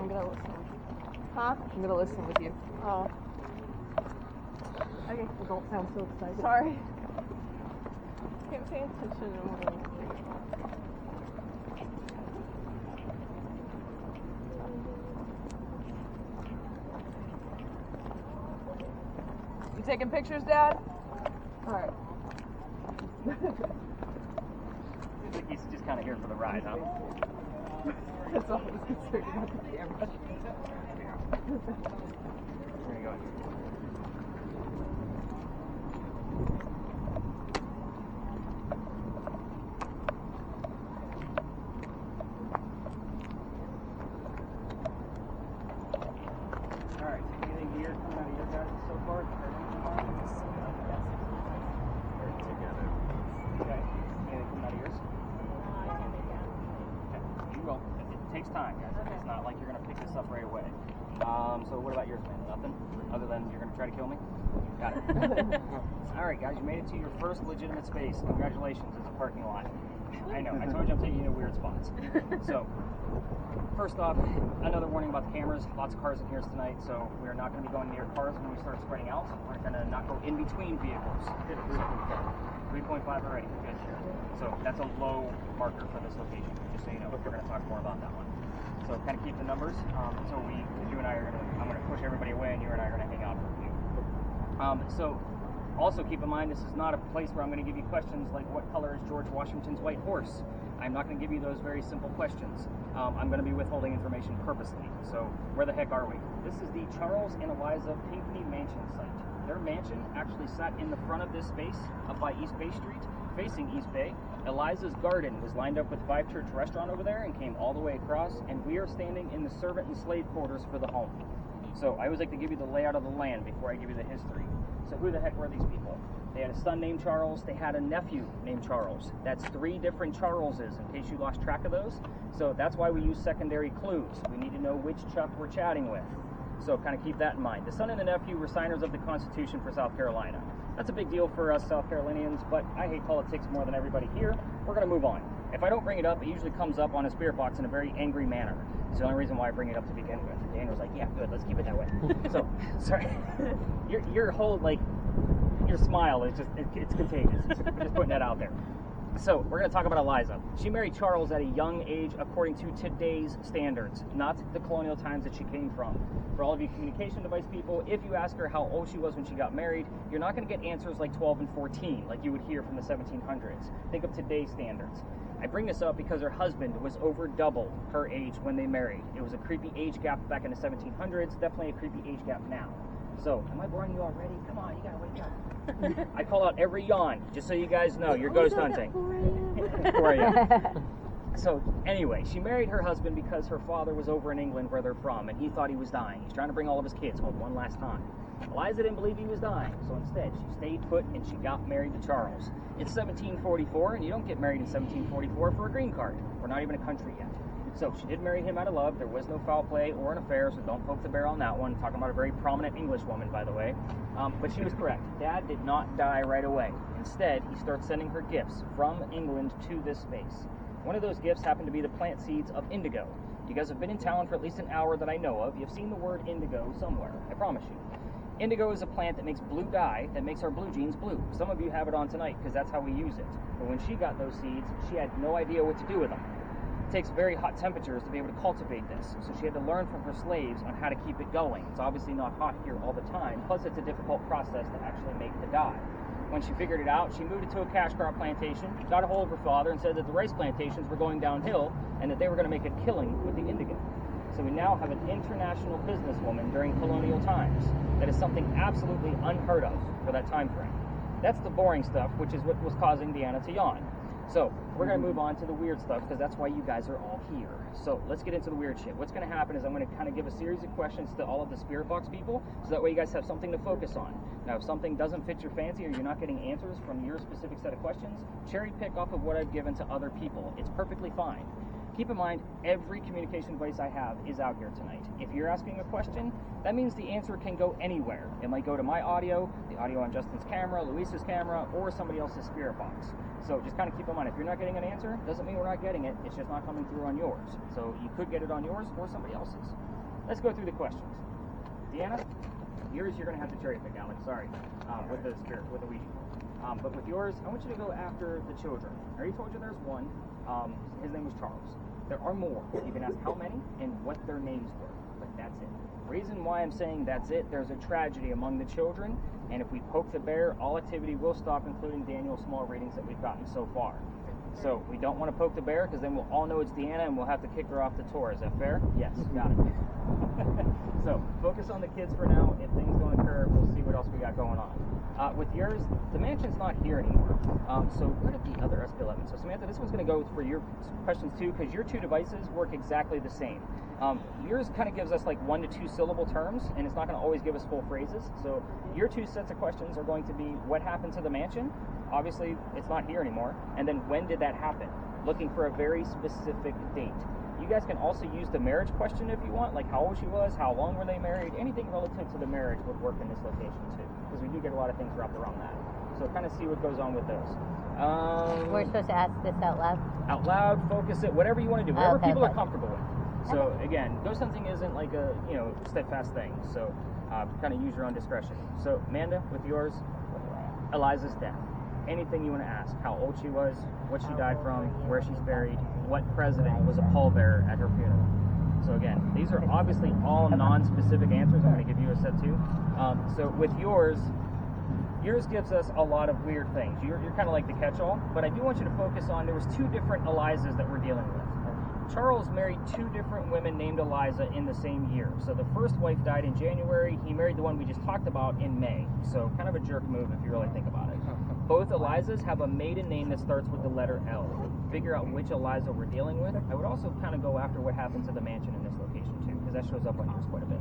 I'm gonna listen with you. Huh? I'm gonna listen with you. Oh. Okay. Well, don't sound so excited. Sorry. Can't pay attention anymore. You taking pictures, Dad? Alright. Seems like he's just kind of here for the ride, huh? That's all I was concerned about the camera. Where are you going? Alright, anything here coming out of your guys so far? Together. Okay. Anything coming out of yours? Okay. You will. It takes time, guys. Okay. It's not like you're going to pick this up right away. So what about yours, man? Nothing? Other than you're going to try to kill me? Got it. Alright, guys, you made it to your first legitimate space. Congratulations. It's a parking lot. I know. I told you I'm taking you to weird spots. So, first off, another warning about the cameras. Lots of cars in here tonight, so we're not going to be going near cars when we start spreading out. We're going to not go in between vehicles. 3.5 already. Good. So that's a low marker for this location, just so you know. We're going to talk more about that one. So kind of keep the numbers until you and I are going to, I'm going to push everybody away and you and I are going to hang out for a few. So also keep in mind, this is not a place where I'm going to give you questions like what color is George Washington's white horse. I'm not going to give you those very simple questions. I'm going to be withholding information purposely. So where the heck are we? This is the Charles and Eliza Pinckney Mansion site. Their mansion actually sat in the front of this space up by East Bay Street, facing East Bay. Eliza's garden was lined up with Five Church Restaurant over there and came all the way across, and we are standing in the servant and slave quarters for the home. So I always like to give you the layout of the land before I give you the history. So who the heck were these people? They had a son named Charles. They had a nephew named Charles. That's 3 different Charleses, in case you lost track of those. So that's why we use secondary clues. We need to know which Chuck we're chatting with. So kind of keep that in mind. The son and the nephew were signers of the Constitution for South Carolina. That's a big deal for us South Carolinians, but I hate politics more than everybody here. We're going to move on. If I don't bring it up, it usually comes up on a spirit box in a very angry manner. It's the only reason why I bring it up to begin with. Dan was like, yeah, good, let's keep it that way. So, sorry. Your whole, like, your smile is just, it's contagious. Just putting that out there. So, we're going to talk about Eliza. She married Charles at a young age according to today's standards, not the colonial times that she came from. For all of you communication device people, if you ask her how old she was when she got married, you're not going to get answers like 12 and 14, like you would hear from the 1700s. Think of today's standards. I bring this up because her husband was over double her age when they married. It was a creepy age gap back in the 1700s, definitely a creepy age gap now. So, am I boring you already? Come on, you gotta wake up. I call out every yawn, just so you guys know, you're ghost hunting. 4 a.m. So, anyway, she married her husband because her father was over in England where they're from, and he thought he was dying. He's trying to bring all of his kids home one last time. Eliza didn't believe he was dying, so instead she stayed put and she got married to Charles. It's 1744, and you don't get married in 1744 for a green card. We're not even a country yet. So she did marry him out of love. There was no foul play or an affair, so don't poke the bear on that one. Talking about a very prominent English woman, by the way. But she was correct. Dad did not die right away. Instead, he starts sending her gifts from England to this space. One of those gifts happened to be the plant seeds of indigo. You guys have been in town for at least an hour that I know of. You've seen the word indigo somewhere, I promise you. Indigo is a plant that makes blue dye that makes our blue jeans blue. Some of you have it on tonight because that's how we use it. But when she got those seeds, she had no idea what to do with them. It takes very hot temperatures to be able to cultivate this, so she had to learn from her slaves on how to keep it going. It's obviously not hot here all the time, plus it's a difficult process to actually make the dye. When she figured it out, she moved it to a cash crop plantation, got a hold of her father, and said that the rice plantations were going downhill and that they were going to make a killing with the indigo. So we now have an international businesswoman during colonial times. That is something absolutely unheard of for that time frame. That's the boring stuff, which is what was causing Deanna to yawn. So we're going to move on to the weird stuff because that's why you guys are all here. So let's get into the weird shit. What's going to happen is I'm going to kind of give a series of questions to all of the spirit box people so that way you guys have something to focus on. Now, if something doesn't fit your fancy or you're not getting answers from your specific set of questions, cherry pick off of what I've given to other people. It's perfectly fine. Keep in mind, every communication device I have is out here tonight. If you're asking a question, that means the answer can go anywhere. It might go to my audio, the audio on Justin's camera, Luis's camera, or somebody else's spirit box. So just kind of keep in mind, if you're not getting an answer, doesn't mean we're not getting it. It's just not coming through on yours. So you could get it on yours or somebody else's. let's go through the questions. Deanna, yours you're going to have to cherry pick, Alex. Sorry, with the Ouija. But with yours, I want you to go after the children. I already told you there's one. His name was Charles. There are more. You can ask how many and what their names were, but that's it. Reason why I'm saying that's it, there's a tragedy among the children, and if we poke the bear, all activity will stop, including Daniel's small readings that we've gotten so far. So we don't want to poke the bear, because then we'll all know it's Deanna, and we'll have to kick her off the tour. Is that fair? Yes, got it. So focus on the kids for now. If things don't occur, we'll see what else we got going on. With yours, the mansion's not here anymore. So where did the other SP11? So Samantha, this one's going to go for your questions too, because your two devices work exactly the same. Yours kind of gives us like 1 to 2 syllable terms, and it's not going to always give us full phrases. So your two sets of questions are going to be, what happened to the mansion? Obviously, it's not here anymore. And then when did that happen? Looking for a very specific date. You guys can also use the marriage question if you want, like how old she was, how long were they married, anything relative to the marriage would work in this location too, because we do get a lot of things wrapped around that. So kind of see what goes on with those. We're supposed to ask this out loud? Out loud, focus it, whatever you want to do, whatever people are comfortable with. So again, ghost hunting isn't like a steadfast thing, so kind of use your own discretion. So Amanda, with yours, Eliza's death. Anything you want to ask, how old she was, what she died from, where she's buried, what president was a pallbearer at her funeral. So again, these are obviously all non-specific answers. I'm going to give you a set too. So with yours gives us a lot of weird things. You're kind of like the catch-all, but I do want you to focus on, there was 2 different Elizas that we're dealing with. Charles married 2 different women named Eliza in the same year. So the first wife died in January. He married the one we just talked about in May. So kind of a jerk move if you really think about it. Both Elizas have a maiden name that starts with the letter L. Figure out which Eliza we're dealing with. I would also kind of go after what happened to the mansion in this location too, because that shows up on yours quite a bit.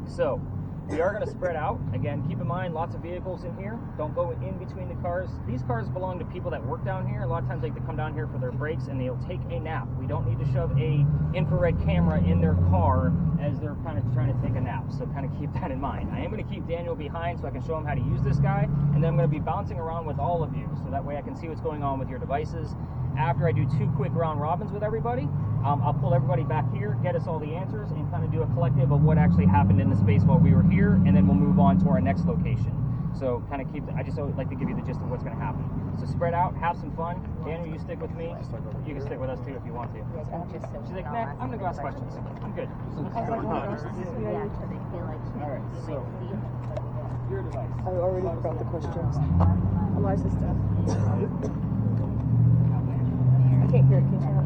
So we are going to spread out. Again, keep in mind, lots of vehicles in here. Don't go in between the cars. These cars belong to people that work down here. A lot of times they come down here for their breaks and they'll take a nap. We don't need to shove a infrared camera in their car as they're kind of trying to take a nap. So kind of keep that in mind. I am going to keep Daniel behind so I can show him how to use this guy. And then I'm going to be bouncing around with all of you. So that way I can see what's going on with your devices. After I do 2 quick round robins with everybody, I'll pull everybody back here, get us all the answers, and kind of do a collective of what actually happened in the space while we were here, and then we'll move on to our next location. So kind of I just always like to give you the gist of what's going to happen. So spread out, have some fun. Daniel, you stick with me. You can stick with us too if you want to. She's like, nah, I'm going to go ask questions. I'm good. Alright, so your device. I already forgot the questions. Eliza's death. I can't hear it. Can you turn it up?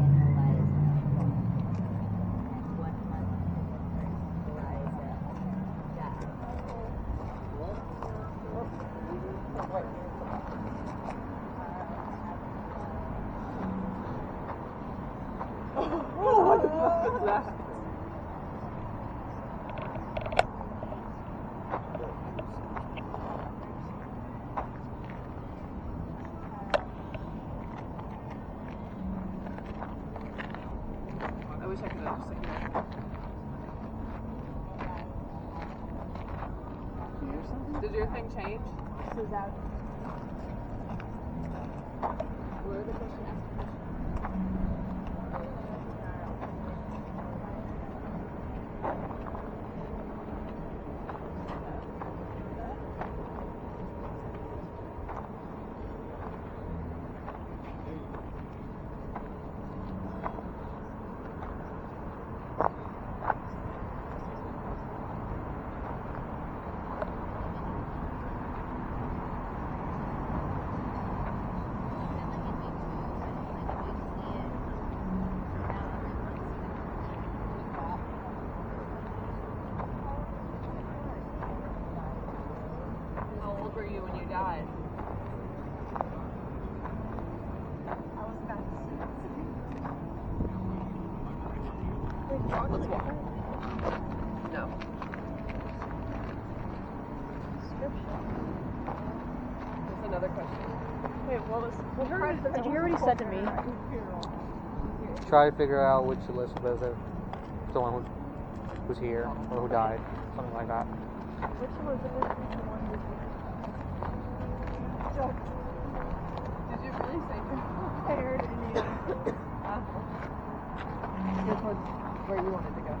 What the fuck is that? I wish I could have just like Did your thing change? This is out. Where are the questions? How old were you when you died? I was about Let's walk. No. There's another question. Wait, what was did you already said to me? Try to figure out which Elizabeth is someone who's here or who died, something like that. Which Elizabeth is the one who's Did you really say prepared and you This was where you wanted to go.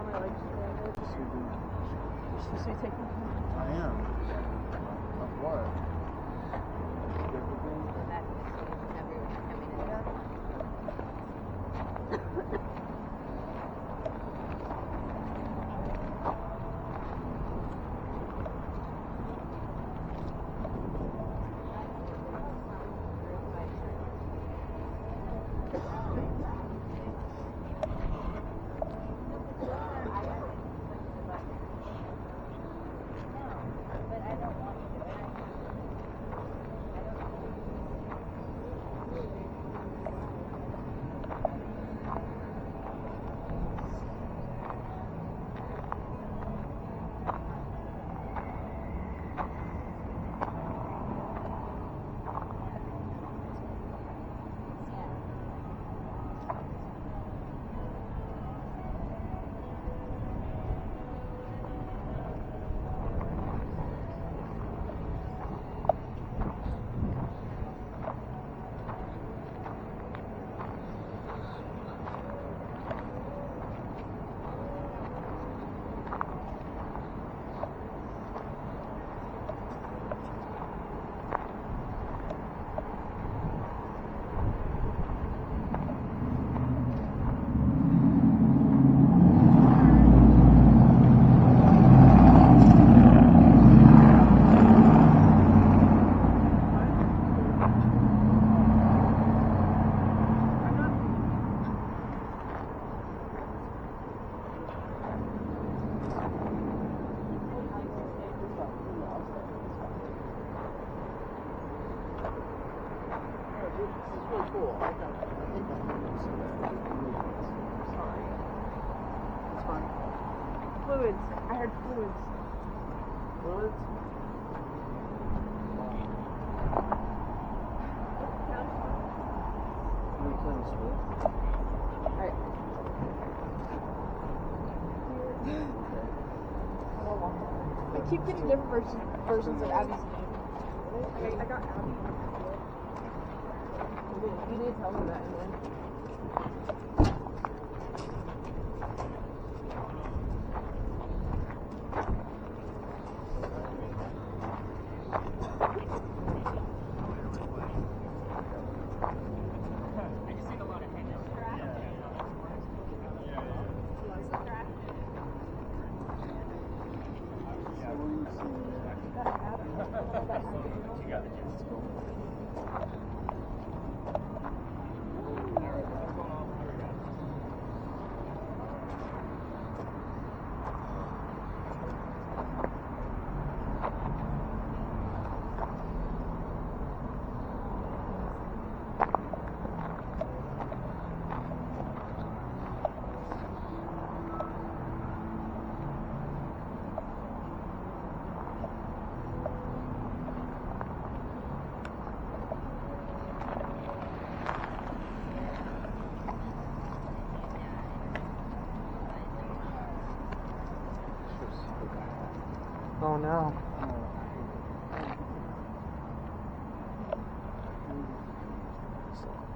my leg's stranded. You're supposed to be taking care. I am. Of what? Fluids. I heard fluids. Fluids? I keep getting different versions of Abby's name. I got Abby. You need to tell me that, Emily. Oh no.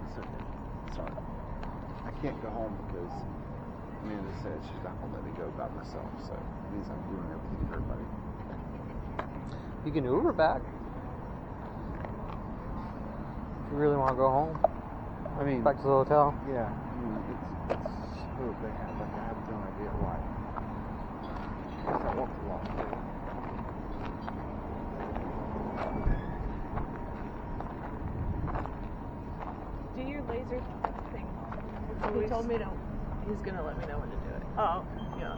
It's okay. Sorry. I can't go home because Amanda said she's not going to let me go by myself, so it means I'm doing everything for everybody. You can Uber back. If you really want to go home. I mean, Back to the hotel. yeah, I mean, it's so bad. Like, I have no idea why. I guess I walked a lot too. Do your laser thing. He told me to. He's gonna let me know when to do it. Oh, yeah.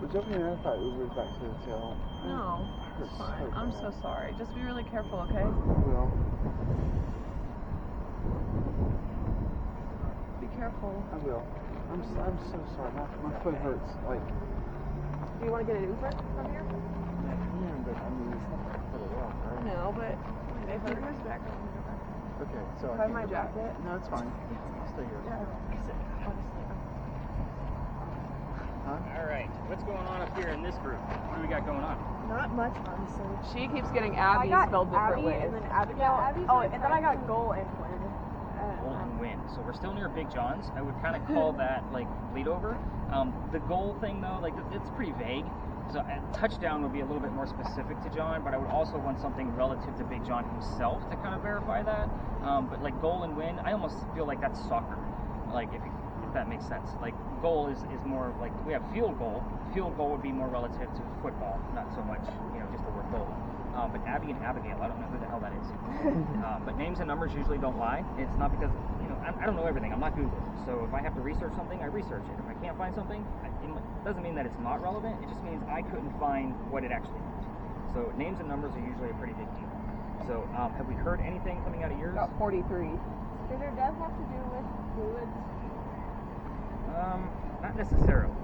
Would you ever if I Ubered back to the hotel? No, it's fine. I'm so sorry. Just be really careful, okay? Well, Be careful. I will. I'm so sorry. My foot hurts. Like, Do you want to get an Uber from here? I can, but I mean, it's not like I put it up, right? No, but if he comes back, Okay, so if I I have can my go back. jacket. No, it's fine. Stay here. Yeah, honestly. Huh? All right, what's going on up here in this group? What do we got going on? Not much, honestly. She keeps getting Abby I got spelled different Abby ways. and then Abigail. Abby's oh, my and then I got friend. Goal and Flynn. goal and win. So we're still near Big John's. I would kind of call that like bleed over. The goal thing though, like it's pretty vague. So a touchdown would be a little bit more specific to John, but I would also want something relative to Big John himself to kind of verify that. But like goal and win, I almost feel like that's soccer. Like if that makes sense. Like goal is more like we have field goal. Field goal would be more relative to football, not so much just the word goal. But Abby and Abigail, I don't know who the hell that is. But names and numbers usually don't lie. It's not because I don't know everything. I'm not Google. So if I have to research something, I research it. If I can't find something, it doesn't mean that it's not relevant. It just means I couldn't find what it actually meant. So names and numbers are usually a pretty big deal. So have we heard anything coming out of yours? Got 43. Did their death have to do with fluids? Not necessarily.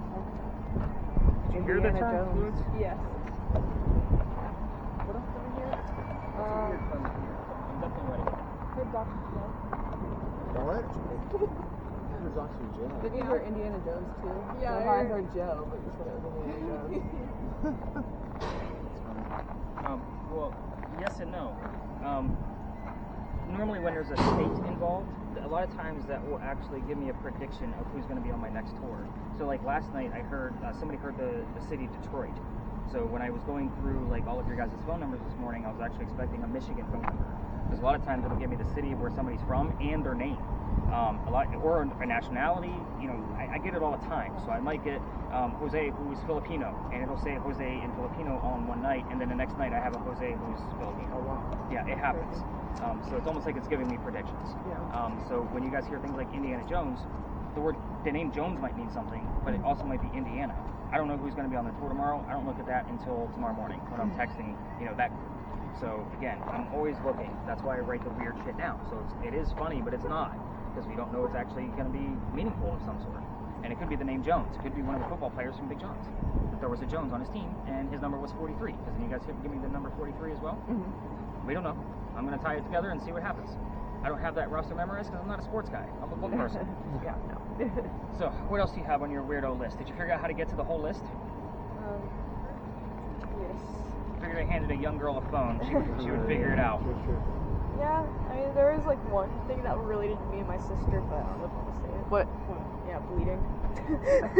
Did you hear the Deanna term Jones. fluids? Yes. What else over here? I'm definitely ready. Heard Dr. Joe. What? Who's Dr. Joe? Did you hear Indiana Jones too? Yeah, So I I heard- heard Joe, but you said it was Indiana Jones. Well, yes and no. Normally when there's a state involved, a lot of times that will actually give me a prediction of who's going to be on my next tour. So like last night I heard, somebody heard the city Detroit. So when I was going through like all of your guys' phone numbers this morning, I was actually expecting a Michigan phone number. Because a lot of times it'll give me the city of where somebody's from and their name. Or a nationality, I get it all the time. So I might get Jose, who's Filipino, and it'll say Jose in Filipino all in one night, and then the next night I have a Jose who's Filipino. Oh wow. Yeah, it happens. So it's almost like it's giving me predictions. Yeah. So when you guys hear things like Indiana Jones, the name Jones might mean something, but it also might be Indiana. I don't know who's going to be on the tour tomorrow. I don't look at that until tomorrow morning when I'm texting, that group. So again, I'm always looking. That's why I write the weird shit down. So it is funny, but it's not, because we don't know it's actually going to be meaningful of some sort. And it could be the name Jones. It could be one of the football players from Big John's. That there was a Jones on his team, and his number was 43. Because you guys give me the number 43 as well. Mm-hmm. We don't know. I'm going to tie it together and see what happens. I don't have that roster memorized because I'm not a sports guy. I'm a book person. Yeah, no. So what else do you have on your weirdo list? Did you figure out how to get to the whole list? Yes. Figured I handed a young girl a phone. She would figure it out. Yeah, I mean, there was like one thing that related to me and my sister, but I don't know if I want to say it. What? Yeah, bleeding.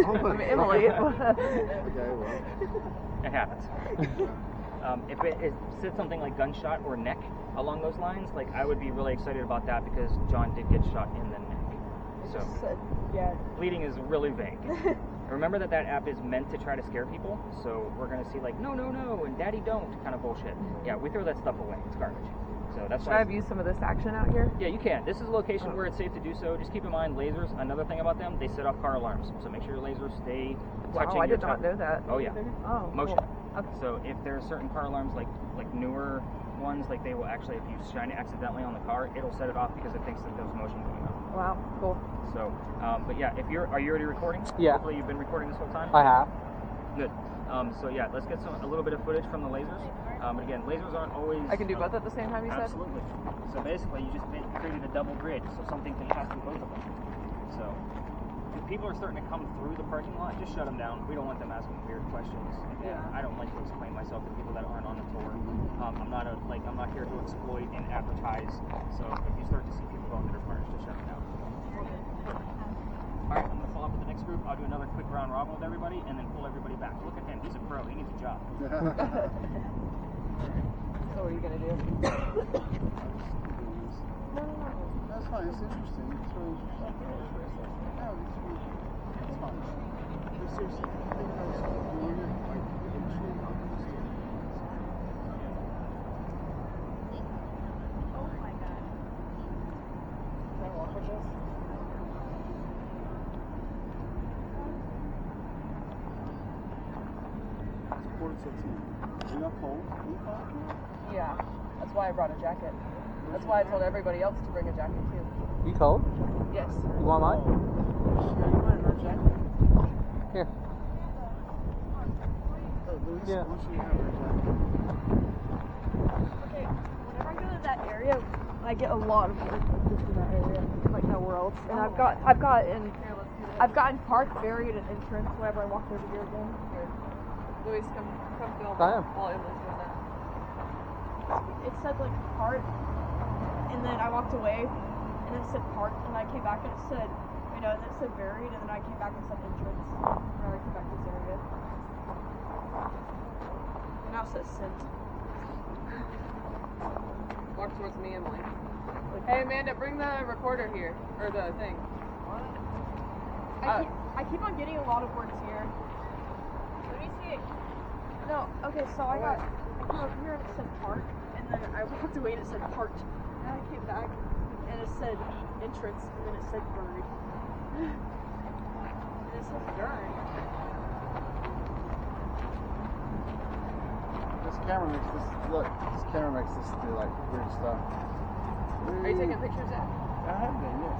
I'm Emily. Okay, well. It happens. If it said something like gunshot or neck along those lines, like I would be really excited about that because John did get shot in the neck. So Yeah. bleeding is really vague. Remember that app is meant to try to scare people, so we're gonna see like no, and daddy don't kind of bullshit. Yeah, we throw that stuff away. It's garbage. So that's Should why. I have used some of this action out here? Yeah, you can. This is a location where it's safe to do so. Just keep in mind lasers. Another thing about them, they set off car alarms. So make sure your lasers stay touching Wow, I your did not know that. Oh yeah. Oh, Motion. cool. Okay. So if there's certain car alarms like newer ones, like they will actually, if you shine it accidentally on the car, it'll set it off because it thinks that there's motion going on. Wow, cool. So, but yeah, are you already recording? Yeah. Hopefully you've been recording this whole time. I have. Good. So yeah, let's get a little bit of footage from the lasers. And again, lasers aren't always. I can do both at the same time, you said? Absolutely. So basically, you just created a double grid, so something can pass through both of them. So if people are starting to come through the parking lot, just shut them down. We don't want them asking weird questions. Again, I don't like to explain myself to people that aren't on the tour. I'm not here to exploit and advertise. So if you start to see people going to their cars, just shut them down. All right, I'm gonna follow up with the next group. I'll do another quick round robin with everybody, and then pull everybody back. Look at him; he's a pro. He needs a job. So what are you going to do? No. That's fine. It's interesting. It's really interesting. No, it's fine. But seriously, I think I was doing it like eventually not going to stay. Oh my god. Can I walk with this? It's quarter till 10. You're not cold? Yeah. That's why I brought a jacket. That's why I told everybody else to bring a jacket too. You cold? Yes. You want mine? Yeah, you want her jacket? Here. Oh, Luis, Yeah. why don't you have her jacket? Okay, whenever I go to that area, I get a lot of work like this in that area, like nowhere else. And I've gotten park buried at entrance whenever I walked over here again. Here. Luis, come film I am. while Emily's doing that. It said like park, and then I walked away, and it said park, and I came back and it said, you know, and it said buried, and then I came back and it said entrance. When I came back to this area. And now it says sent. Walk towards me, Emily. Hey, Amanda, bring the recorder here. Or the thing. I keep on getting a lot of words here. Let me see it. No, okay, so I came over here and it said park, and then I walked away and it said parked. And I came back and it said entrance, and then it said buried. And it says buried. This camera makes this look. This camera makes this do like weird stuff. Are you taking pictures yet? I have been, yes.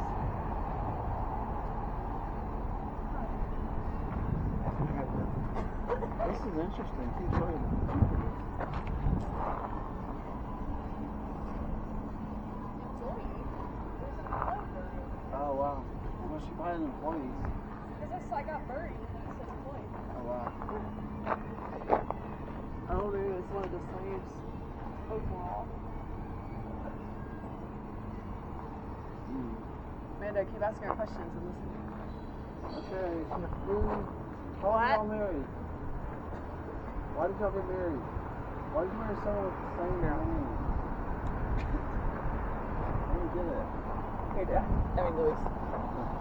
This is interesting. Keep showing me. Oh wow. Well, she probably has employees. I got buried and then it says employee. Oh wow. Oh, maybe it's one of the slaves. Overall. Amanda, keep asking her questions and listen. Okay. How are y'all married? Why did y'all get married? Why did you marry someone with the same name? I don't get it. Here, Dad. I mean, Louis.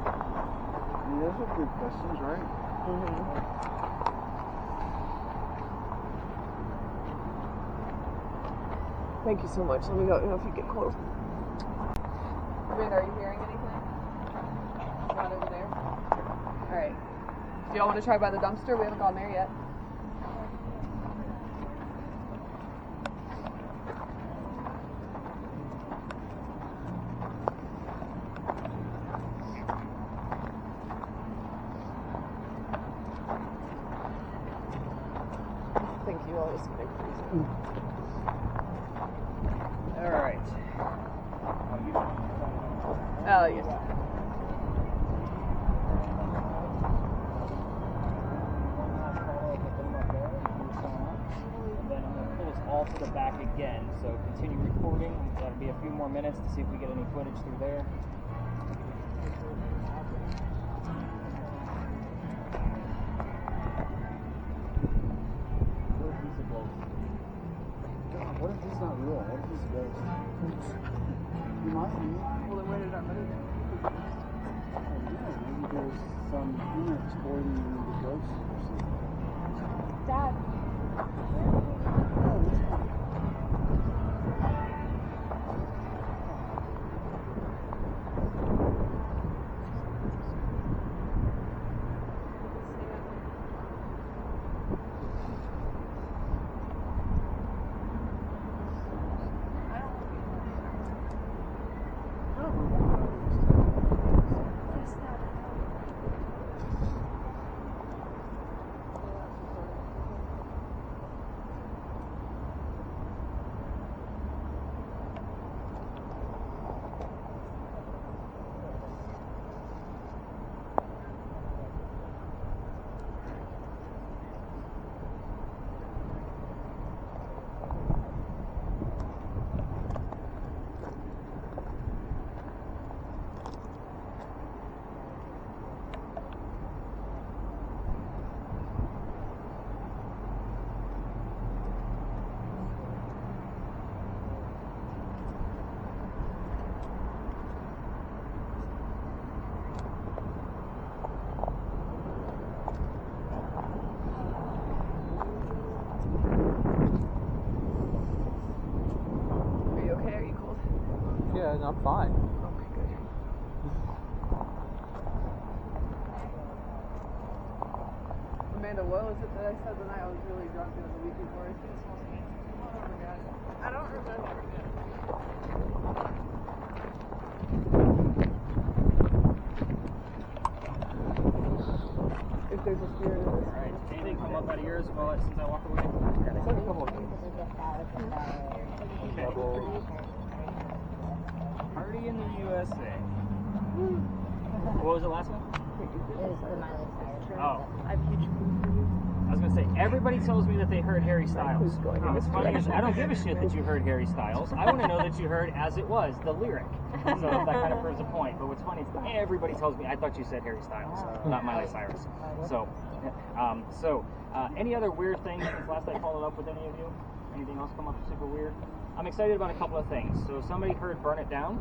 I mean, those are good questions, right? Thank you so much. Let me know if you get close. Amanda, are you hearing anything? Not over there? Alright. Do y'all want to try by the dumpster? We haven't gone there yet. Thank you. I'll just make these. Alright. Oh, yes. And then I'm going to pull us all to the back again. So continue recording. That'll be a few more minutes to see if we get any footage through there. What if this is not real? What if this is a ghost? You might be. Well, then where did our money go? Maybe there's some human exploiting the ghosts or something. Dad. Yeah, I'm fine. Okay, good. Amanda, what was it that I said the night I was really drunk and the week before? I forgot. I don't remember. If there's a spirit in this. Alright, anything come up out of yours since I walk away? Like a couple of things. Double. Party in the USA. What was the last one? It was the Miley Cyrus. Oh. I have huge food for you. I was gonna say, everybody tells me that they heard Harry Styles. What's funny is I don't give a shit that you heard Harry Styles. I want to know that you heard As It Was, the lyric. So that kind of proves a point. But what's funny is everybody tells me, I thought you said Harry Styles, not Miley Cyrus. So, any other weird things since last I followed up with any of you? Anything else come up super weird? I'm excited about a couple of things. So somebody heard Burn It Down.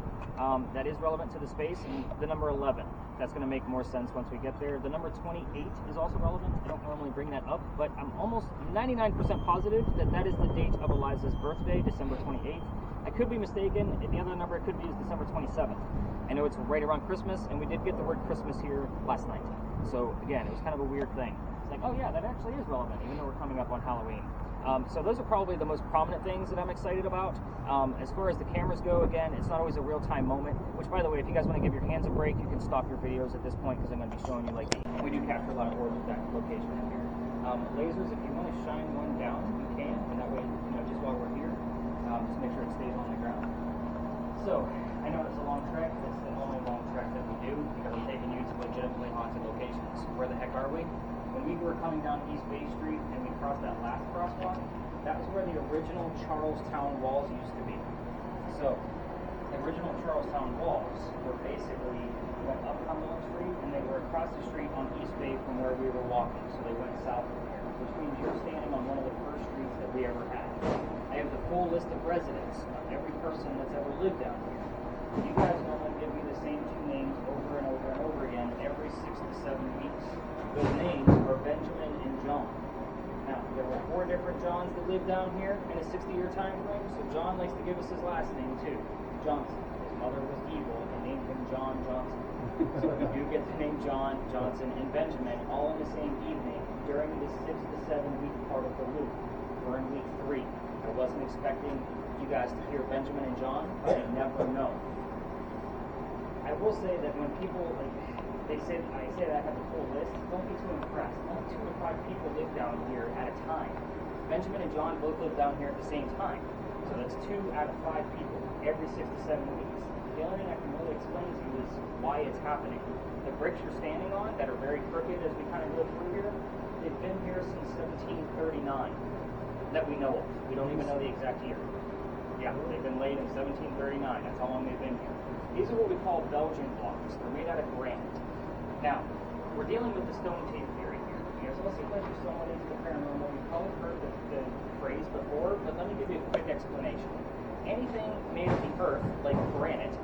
That is relevant to the space, and the number 11. That's going to make more sense once we get there. The number 28 is also relevant. I don't normally bring that up, but I'm almost 99% positive that that is the date of Eliza's birthday, December 28th. I could be mistaken. The other number it could be is December 27th. I know it's right around Christmas, and we did get the word Christmas here last night. So again, it was kind of a weird thing. It's like, oh yeah, that actually is relevant, even though we're coming up on Halloween. So those are probably the most prominent things that I'm excited about. As far as the cameras go, again, it's not always a real-time moment, which, by the way, if you guys want to give your hands a break, you can stop your videos at this point because I'm going to be showing you, like, we do capture a lot of orbs with that location in here. Lasers, if you want to shine one down, you can, and that way, just while we're here, just make sure it stays on the ground. So, I know it's a long trek. It's the only long trek that we do because I'm taking you to legitimately haunted locations. Where the heck are we? When we were coming down East Bay Street and we crossed that last crosswalk, that was where the original Charlestown walls used to be. So, the original Charlestown walls were basically went up Cumberland Street and they were across the street on East Bay from where we were walking. So they went south from here, which means you're standing on one of the first streets that we ever had. I have the full list of residents of every person that's ever lived down here. You guys normally give me the same two names over and over and over again every 6 to 7 weeks. Those names are Benjamin and John. Now, there were 4 different Johns that lived down here in a 60-year time frame, so John likes to give us his last name too, Johnson. His mother was evil and named him John Johnson. So we do get the name John, Johnson, and Benjamin all in the same evening during this 6 to 7 week part of the loop. We're in week 3. I wasn't expecting you guys to hear Benjamin and John, but I never know. I will say that when people, I say that I have the full list, don't be too impressed. Only 2 to 5 people live down here at a time. Benjamin and John both live down here at the same time. So that's 2 out of 5 people every 6 to 7 weeks. The only thing I can really explain to you is why it's happening. The bricks you're standing on that are very crooked as we kind of go through here, they've been here since 1739 that we know of. We don't even know the exact year. Yeah, they've been laid in 1739. That's how long they've been here. These are what we call Belgian blocks. They're made out of granite. Now, we're dealing with the stone tape theory here. Especially unless you're somewhat into the paranormal, you've probably heard the phrase before, but let me give you a quick explanation. Anything made of the earth, like granite,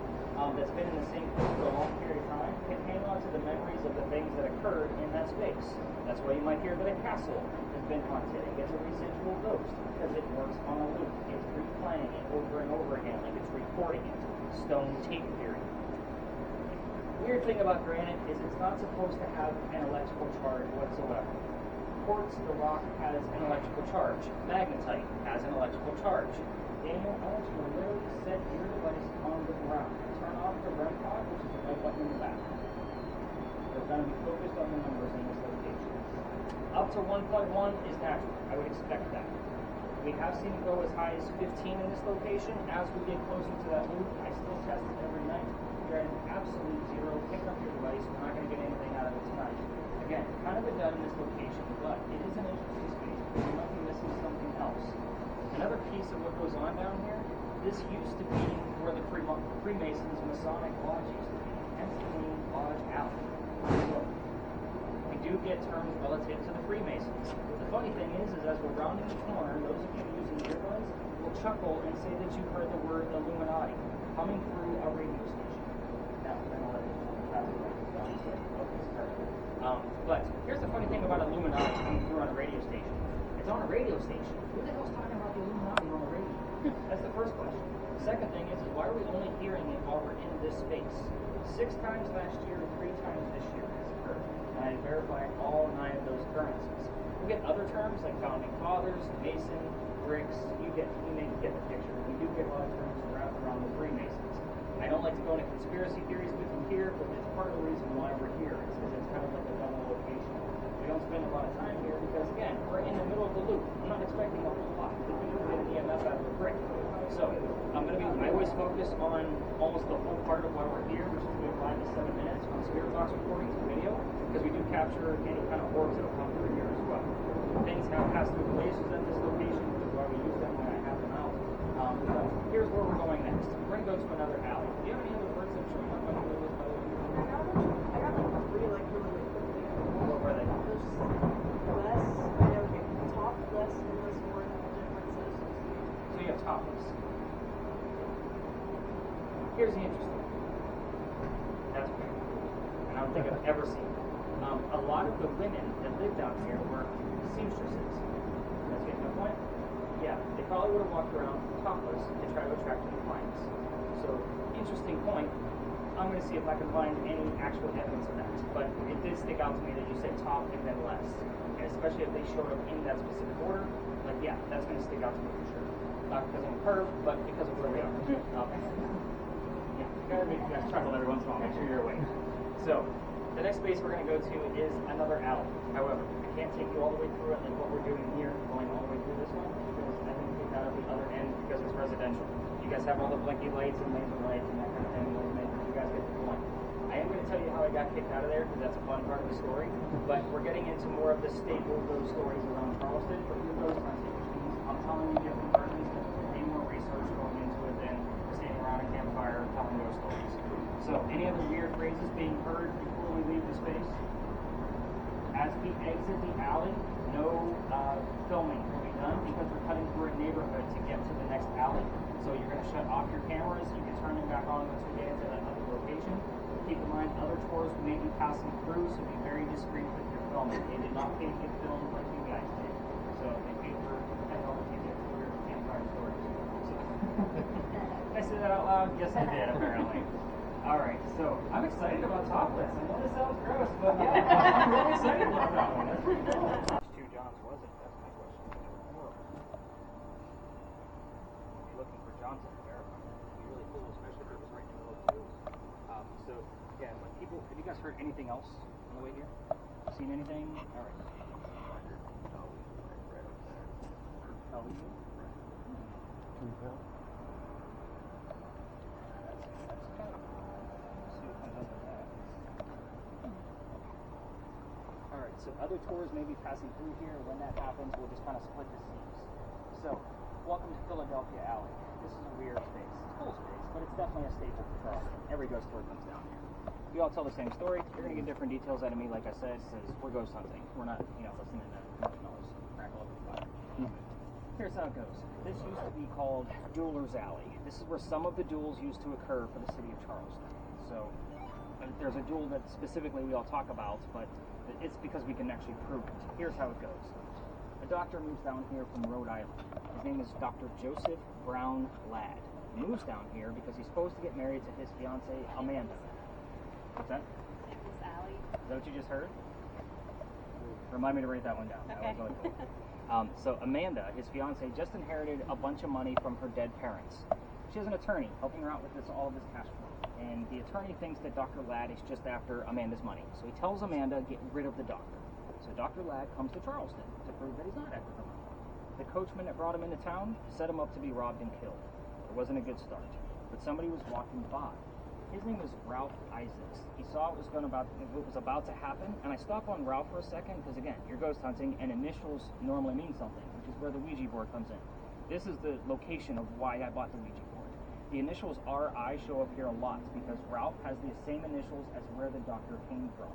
that's been in the same place for a long period of time, can hang on to the memories of the things that occurred in that space. That's why you might hear that a castle has been haunted. It gets a residual ghost because it works on a loop. It's replaying it over and over again, like it's recording it. Stone tape theory. Weird thing about granite is it's not supposed to have an electrical charge whatsoever. Quartz, the rock, has an electrical charge. Magnetite has an electrical charge. Daniel, I want you to literally set your device on the ground. Turn off the REM pod, which is the red button in the back. We're going to be focused on the numbers in this location. Up to 1.1 is natural. I would expect that. We have seen it go as high as 15 in this location. As we get closer to that loop, I still test it every night. You're at an absolute 0. Pick up your device. We're not going to get anything out of it tonight. Again, kind of a dud in this location, but it is an interesting space. We might be missing something else. Another piece of what goes on down here, this used to be where the Freemasons Masonic Lodge used to be. Hence the name Lodge Alley. So, we do get terms relative to the Freemasons. The funny thing is as we're rounding the corner, those of you using earbuds will chuckle and say that you heard the word Illuminati coming through a radio station. Now, I'm going to let it pass it like this down, so focus perfect. But here's the funny thing about Illuminati coming through on a radio station. It's on a radio station. Who the hell's talking about the Illuminati on the radio? That's the first question. The second thing is why are we only hearing it while we're in this space? 6 times last year, 3 times this year has occurred. And I verified all 9 of those occurrences. We get other terms like founding fathers, Mason, bricks. You may get the picture. We do get a lot of terms wrapped around the Freemasons. I don't like to go into conspiracy theories with you here, but it's part of the reason why we're here. It's because it's kind of like a double location. We don't spend a lot of time here because, again, we're in the middle of the loop. I'm not expecting a whole lot. We can get an EMF out of the brick. So, I always focus on almost the whole part of why we're here, which is about 5 to 7 minutes on Spirit Box recordings and video, because we do capture any kind of orbs that will come through here as well. things have passed through glaciers at this location, which is why we use them when I have them out. But here's where we're going next. We're going to go to another alley. Do you have any other words that show up on the list? I got like 3 like really quickly. What were they? There's less, okay, top, less, and less more differences. So you have topless. Here's the interesting thing. That's weird. And I don't think I've ever seen it. A lot of the women that lived out here were seamstresses. That's getting my point? Yeah, they probably would have walked around topless to try to attract new clients. So, interesting point. I'm going to see if I can find any actual evidence of that. But it did stick out to me that you said top and then less. And especially if they showed up in that specific order, like, yeah, that's going to stick out to me for sure. Not because I'm a perv, but because of where we are. Yeah, gotta make you guys chuckle every once in a while. Make sure you're awake. So, the next space we're going to go to is another alley. However, I can't take you all the way through it like what we're doing here, going all the way through this one, because I think we got at the other end because it's residential. You guys have all the blinky lights and laser lights and that kind of thing. You guys get the point. I am going to tell you how I got kicked out of there because that's a fun part of the story. But we're getting into more of the staple ghost stories around Charleston. For you ghost hunting, I'm telling you different versions. Way more research going into it than standing around a campfire telling ghost stories. So, any other weird phrases being heard before we leave the space? As we exit the alley, no filming will be done because we're cutting through a neighborhood to get to the next alley. So you're going to shut off your cameras. You can turn them back on once we get into that other location. Keep in mind, other tours may be passing through, so be very discreet with your filming. They did not pay to get filmed like you guys did. So they paid for $10 ticket for your campfire stories. So, did I say that out loud? Yes, I did, apparently. Alright, so I'm excited about topless. I know this sounds gross, but yeah, I'm really excited about that one. That's pretty cool. Which two Johns was it? That's my question. Be looking for Johnson to verify. It'd be really cool, especially if it was right in the middle of the wheels. So, yeah, when people, have you guys heard anything else on the way here? Seen anything? Alright. How are you? Alright, so other tours may be passing through here. When that happens, we'll just kind of split the scenes. So, welcome to Philadelphia Alley. This is a weird space. It's a cool space, but it's definitely a staple for Charleston. Every ghost tour comes down here. We all tell the same story. You're going to get different details out of me, like I said, since we're ghost hunting. We're not, listening to marshmallows crackle up the fire. Here's how it goes. This used to be called Jeweler's Alley. This is where some of the duels used to occur for the city of Charleston. So, there's a duel that specifically we all talk about, but it's because we can actually prove it. Here's how it goes. A doctor moves down here from Rhode Island. His name is Dr. Joseph Brown Ladd. He moves down here because he's supposed to get married to his fiancée, Amanda. What's that? This alley. Is that what you just heard? Remind me to write that one down. Okay. That was really cool. So Amanda, his fiancée, just inherited a bunch of money from her dead parents. She has an attorney helping her out with all of this cash flow. And the attorney thinks that Dr. Ladd is just after Amanda's money. So he tells Amanda, get rid of the doctor. So Dr. Ladd comes to Charleston to prove that he's not after her money. The coachman that brought him into town set him up to be robbed and killed. It wasn't a good start. But somebody was walking by. His name was Ralph Isaacs. He saw what was about to happen, and I stop on Ralph for a second because, again, you're ghost hunting, and initials normally mean something, which is where the Ouija board comes in. This is the location of why I bought the Ouija board. The initials RI show up here a lot because Ralph has the same initials as where the doctor came from.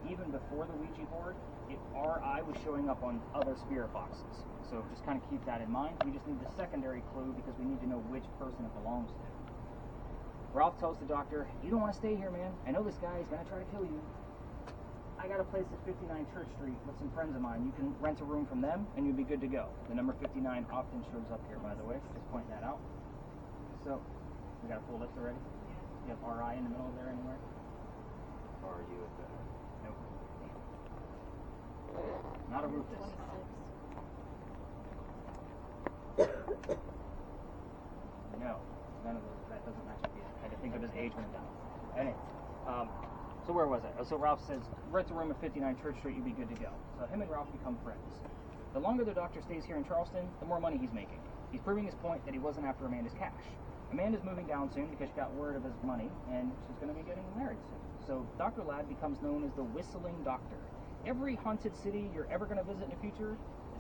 Even before the Ouija board, RI was showing up on other spirit boxes. So just kind of keep that in mind. We just need the secondary clue because we need to know which person it belongs to. Ralph tells the doctor, you don't want to stay here, man. I know this guy is going to try to kill you. I got a place at 59 Church Street with some friends of mine. You can rent a room from them, and you'll be good to go. The number 59 often shows up here, by the way. Just pointing that out. So, we got a full list already? You have RI in the middle there anywhere? Or are you at the... Nope. Not a Rufus. 26. No. None of those. That doesn't match up yet. I had to think of his age went down. Anyway, so where was I? So Ralph says, rent a room at 59 Church Street, you'd be good to go. So him and Ralph become friends. The longer the doctor stays here in Charleston, the more money he's making. He's proving his point that he wasn't after Amanda's cash. Amanda's moving down soon because she got word of his money, and she's going to be getting married soon. So Dr. Ladd becomes known as the Whistling Doctor. Every haunted city you're ever going to visit in the future,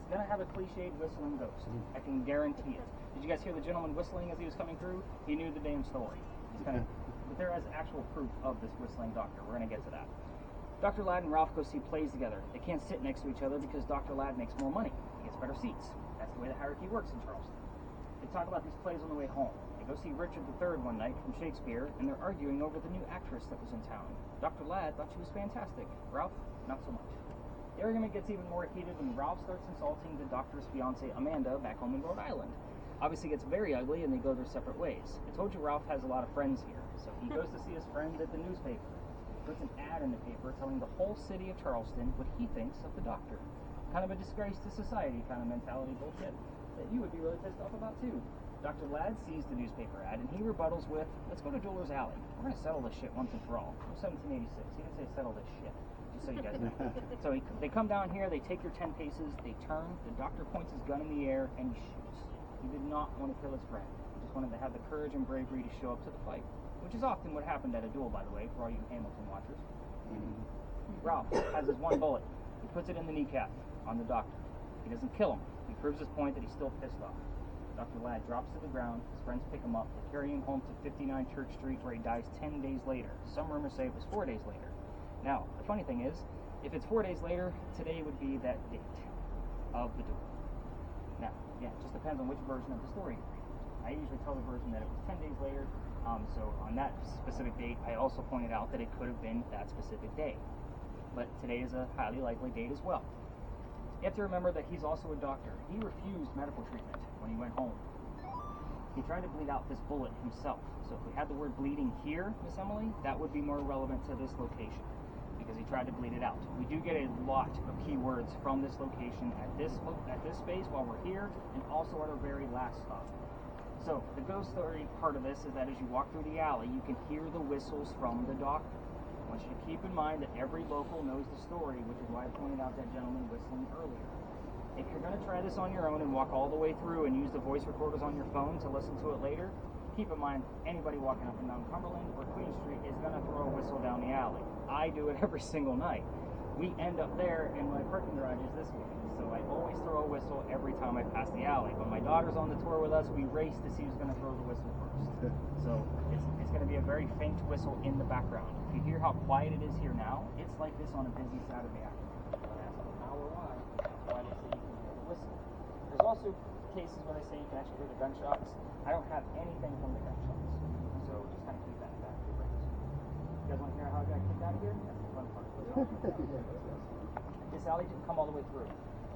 gonna have a cliched whistling ghost. I can guarantee it. Did you guys hear the gentleman whistling as he was coming through? He knew the damn story. It's kind of, but there is actual proof of this whistling doctor. We're gonna get to that. Dr. Ladd and Ralph go see plays together. They can't sit next to each other because Dr. Ladd makes more money. He gets better seats. That's the way the hierarchy works in Charleston. They talk about these plays on the way home. They go see Richard III one night from Shakespeare, and they're arguing over the new actress that was in town. Dr. Ladd thought she was fantastic. Ralph, not so much. The argument gets even more heated when Ralph starts insulting the doctor's fiancée, Amanda, back home in Rhode Island. Obviously gets very ugly, and they go their separate ways. I told you Ralph has a lot of friends here, so he goes to see his friend at the newspaper. Puts an ad in the paper telling the whole city of Charleston what he thinks of the doctor. Kind of a disgrace to society kind of mentality bullshit that you would be really pissed off about too. Dr. Ladd sees the newspaper ad and he rebuttals with, let's go to Jeweller's Alley. We're going to settle this shit once and for all. It was 1786. He didn't say settle this shit, just so you guys know. So they come down here, they take their 10 paces, they turn, the doctor points his gun in the air and he shoots. He did not want to kill his friend. He just wanted to have the courage and bravery to show up to the fight. Which is often what happened at a duel, by the way, for all you Hamilton watchers. Ralph has his one bullet. He puts it in the kneecap on the doctor. He doesn't kill him. He proves his point that he's still pissed off. Dr. Ladd drops to the ground. His friends pick him up. They carry him home to 59 Church Street, where he dies 10 days later. Some rumors say it was 4 days later. Now, the funny thing is, if it's 4 days later, today would be that date of the duel. Now, again, it just depends on which version of the story you read. I usually tell the version that it was 10 days later. So on that specific date, I also pointed out that it could have been that specific day. But today is a highly likely date as well. You have to remember that he's also a doctor. He refused medical treatment when he went home. He tried to bleed out this bullet himself. So if we had the word bleeding here, Miss Emily, that would be more relevant to this location, because he tried to bleed it out. We do get a lot of keywords from this location at this space while we're here, and also at our very last stop. So, the ghost story part of this is that as you walk through the alley, you can hear the whistles from the doctor. I want you to keep in mind that every local knows the story, which is why I pointed out that gentleman whistling earlier. If you're going to try this on your own and walk all the way through and use the voice recorders on your phone to listen to it later, keep in mind, anybody walking up and down Cumberland or Queen Street is going to throw a whistle down the alley. I do it every single night. We end up there in my parking garages this way. So I always throw a whistle every time I pass the alley. When my daughter's on the tour with us, we race to see who's going to throw the whistle first. So it's going to be a very faint whistle in the background. If you hear how quiet it is here now, it's like this on a busy Saturday afternoon. When I ask them how or why, that's why they say you can hear the whistle. There's also cases where they say you can actually hear the gunshots. I don't have anything from the gunshots. So just kind of keep that in the back of your brains. You guys want to hear how I got kicked out of here? That's the fun part. This alley didn't come all the way through.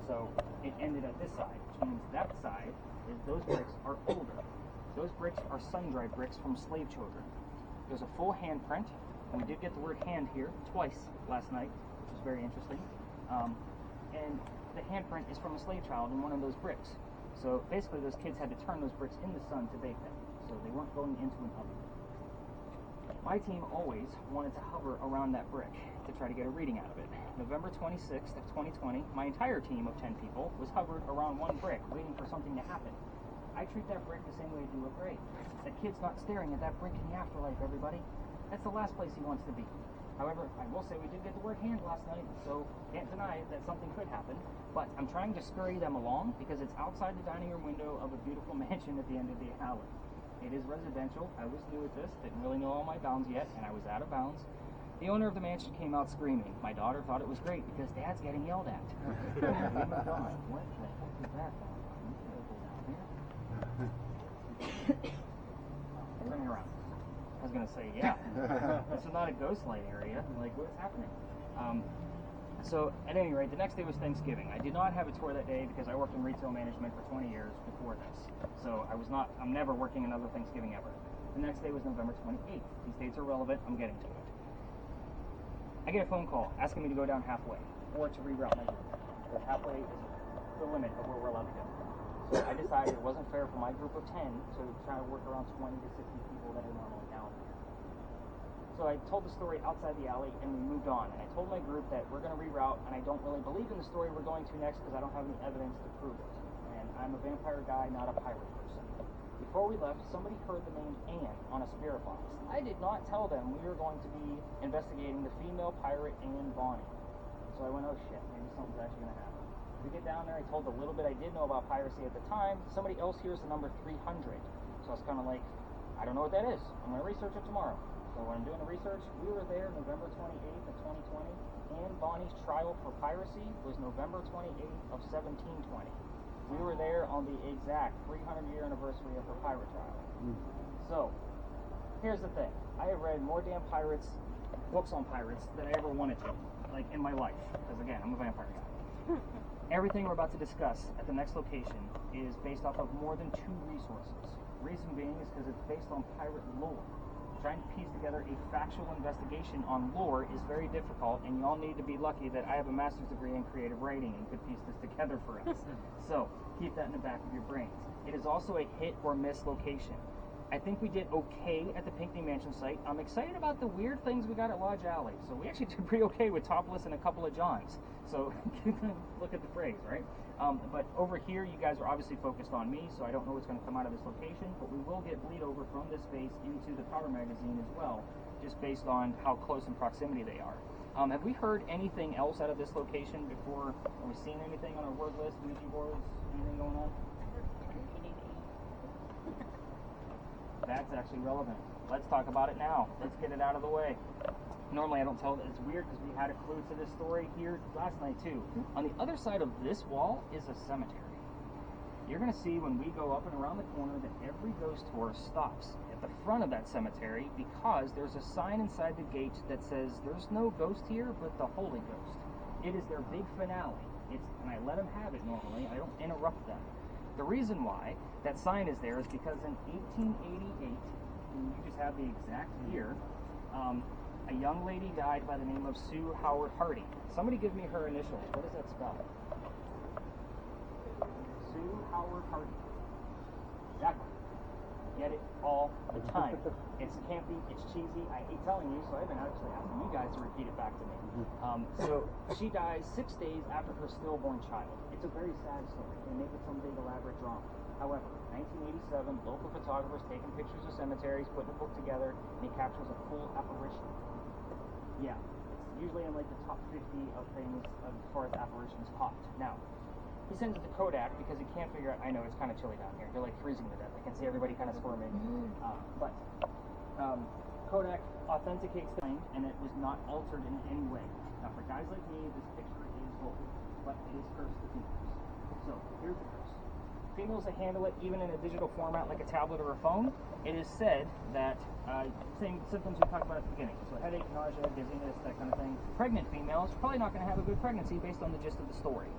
So it ended at this side, which means that side is those bricks are older. Those bricks are sun-dried bricks from slave children. There's a full handprint, and we did get the word hand here twice last night, which is very interesting. And the handprint is from a slave child in one of those bricks. So basically those kids had to turn those bricks in the sun to bake them. So they weren't going into an oven. My team always wanted to hover around that brick to try to get a reading out of it. November 26th of 2020, my entire team of 10 people was hovered around one brick, waiting for something to happen. I treat that brick the same way you look great. That kid's not staring at that brick in the afterlife, everybody. That's the last place he wants to be. However, I will say we did get the word hand last night, so can't deny that something could happen. But I'm trying to scurry them along because it's outside the dining room window of a beautiful mansion at the end of the alley. It is residential. I was new at this, didn't really know all my bounds yet, and I was out of bounds. The owner of the mansion came out screaming. My daughter thought it was great because Dad's getting yelled at. We moved on. What the heck is that going on? You gotta go down here. Turning around. I was gonna say, yeah, this is not a ghost light area. Like, what's happening? So, at any rate, the next day was Thanksgiving. I did not have a tour that day because I worked in retail management for 20 years before this. So, I'm never working another Thanksgiving ever. The next day was November 28th. These dates are relevant. I'm getting to it. I get a phone call asking me to go down halfway or to reroute my group. Because halfway is the limit of where we're allowed to go. So, I decided it wasn't fair for my group of 10 to try to work around 20 to 60 people that are normally down here. So I told the story outside the alley and we moved on. And I told my group that we're going to reroute and I don't really believe in the story we're going to next because I don't have any evidence to prove it. And I'm a vampire guy, not a pirate person. Before we left, somebody heard the name Anne on a spirit box. I did not tell them we were going to be investigating the female pirate Anne Bonny. So I went, oh shit, maybe something's actually going to happen. We get down there, I told the little bit I did know about piracy at the time. Somebody else hears the number 300. So I was kind of like, I don't know what that is. I'm going to research it tomorrow. So when I'm doing the research, we were there November 28th of 2020. Anne Bonny's trial for piracy was November 28th of 1720. We were there on the exact 300-year anniversary of her pirate trial. So, here's the thing. I have read more damn books on pirates than I ever wanted to, like in my life. Because again, I'm a vampire guy. Everything we're about to discuss at the next location is based off of more than 2 resources. Reason being is because it's based on pirate lore. Trying to piece together a factual investigation on lore is very difficult, and y'all need to be lucky that I have a master's degree in creative writing and could piece this together for us. So, keep that in the back of your brains. It is also a hit or miss location. I think we did okay at the Pinckney Mansion site. I'm excited about the weird things we got at Lodge Alley. So we actually did pretty okay with Topless and a couple of Johns. So look at the phrase, right? But over here, you guys are obviously focused on me, so I don't know what's going to come out of this location, but we will get bleed over from this space into the Power magazine as well, just based on how close in proximity they are. Have we heard anything else out of this location before? Have we seen anything on our word list, Ouija boards, anything going on? That's actually relevant. Let's talk about it now. Let's get it out of the way. Normally I don't tell, it's weird because we had a clue to this story here last night too. On the other side of this wall is a cemetery. You're going to see when we go up and around the corner that every ghost tour stops at the front of that cemetery because there's a sign inside the gate that says there's no ghost here but the Holy Ghost. It is their big finale. And I let them have it normally. I don't interrupt them. The reason why that sign is there is because in 1888, and you just have the exact year, a young lady died by the name of Sue Howard Hardy. Somebody give me her initials. What does that spell? Sue Howard Hardy. Exactly. Get it all the time. It's campy, it's cheesy. I hate telling you, so I've been actually asking you guys to repeat it back to me. So she dies 6 days after her stillborn child. It's a very sad story. They make it some big elaborate drama. However, 1987, local photographers taking pictures of cemeteries, putting a book together, and he captures a full apparition. Yeah, it's usually in like the top 50 of things as far as apparitions caught. Now, he sends it to Kodak because he can't figure out, I know it's kind of chilly down here, you're like freezing to death, I can see everybody kind of squirming. But Kodak authenticates the thing and it was not altered in any way. Now for guys like me, this picture is gold, but it is cursed to females. So here's the curse. Females that handle it even in a digital format like a tablet or a phone, it is said that same symptoms we talked about at the beginning. So headache, nausea, dizziness, that kind of thing. Pregnant females probably not going to have a good pregnancy based on the gist of the story.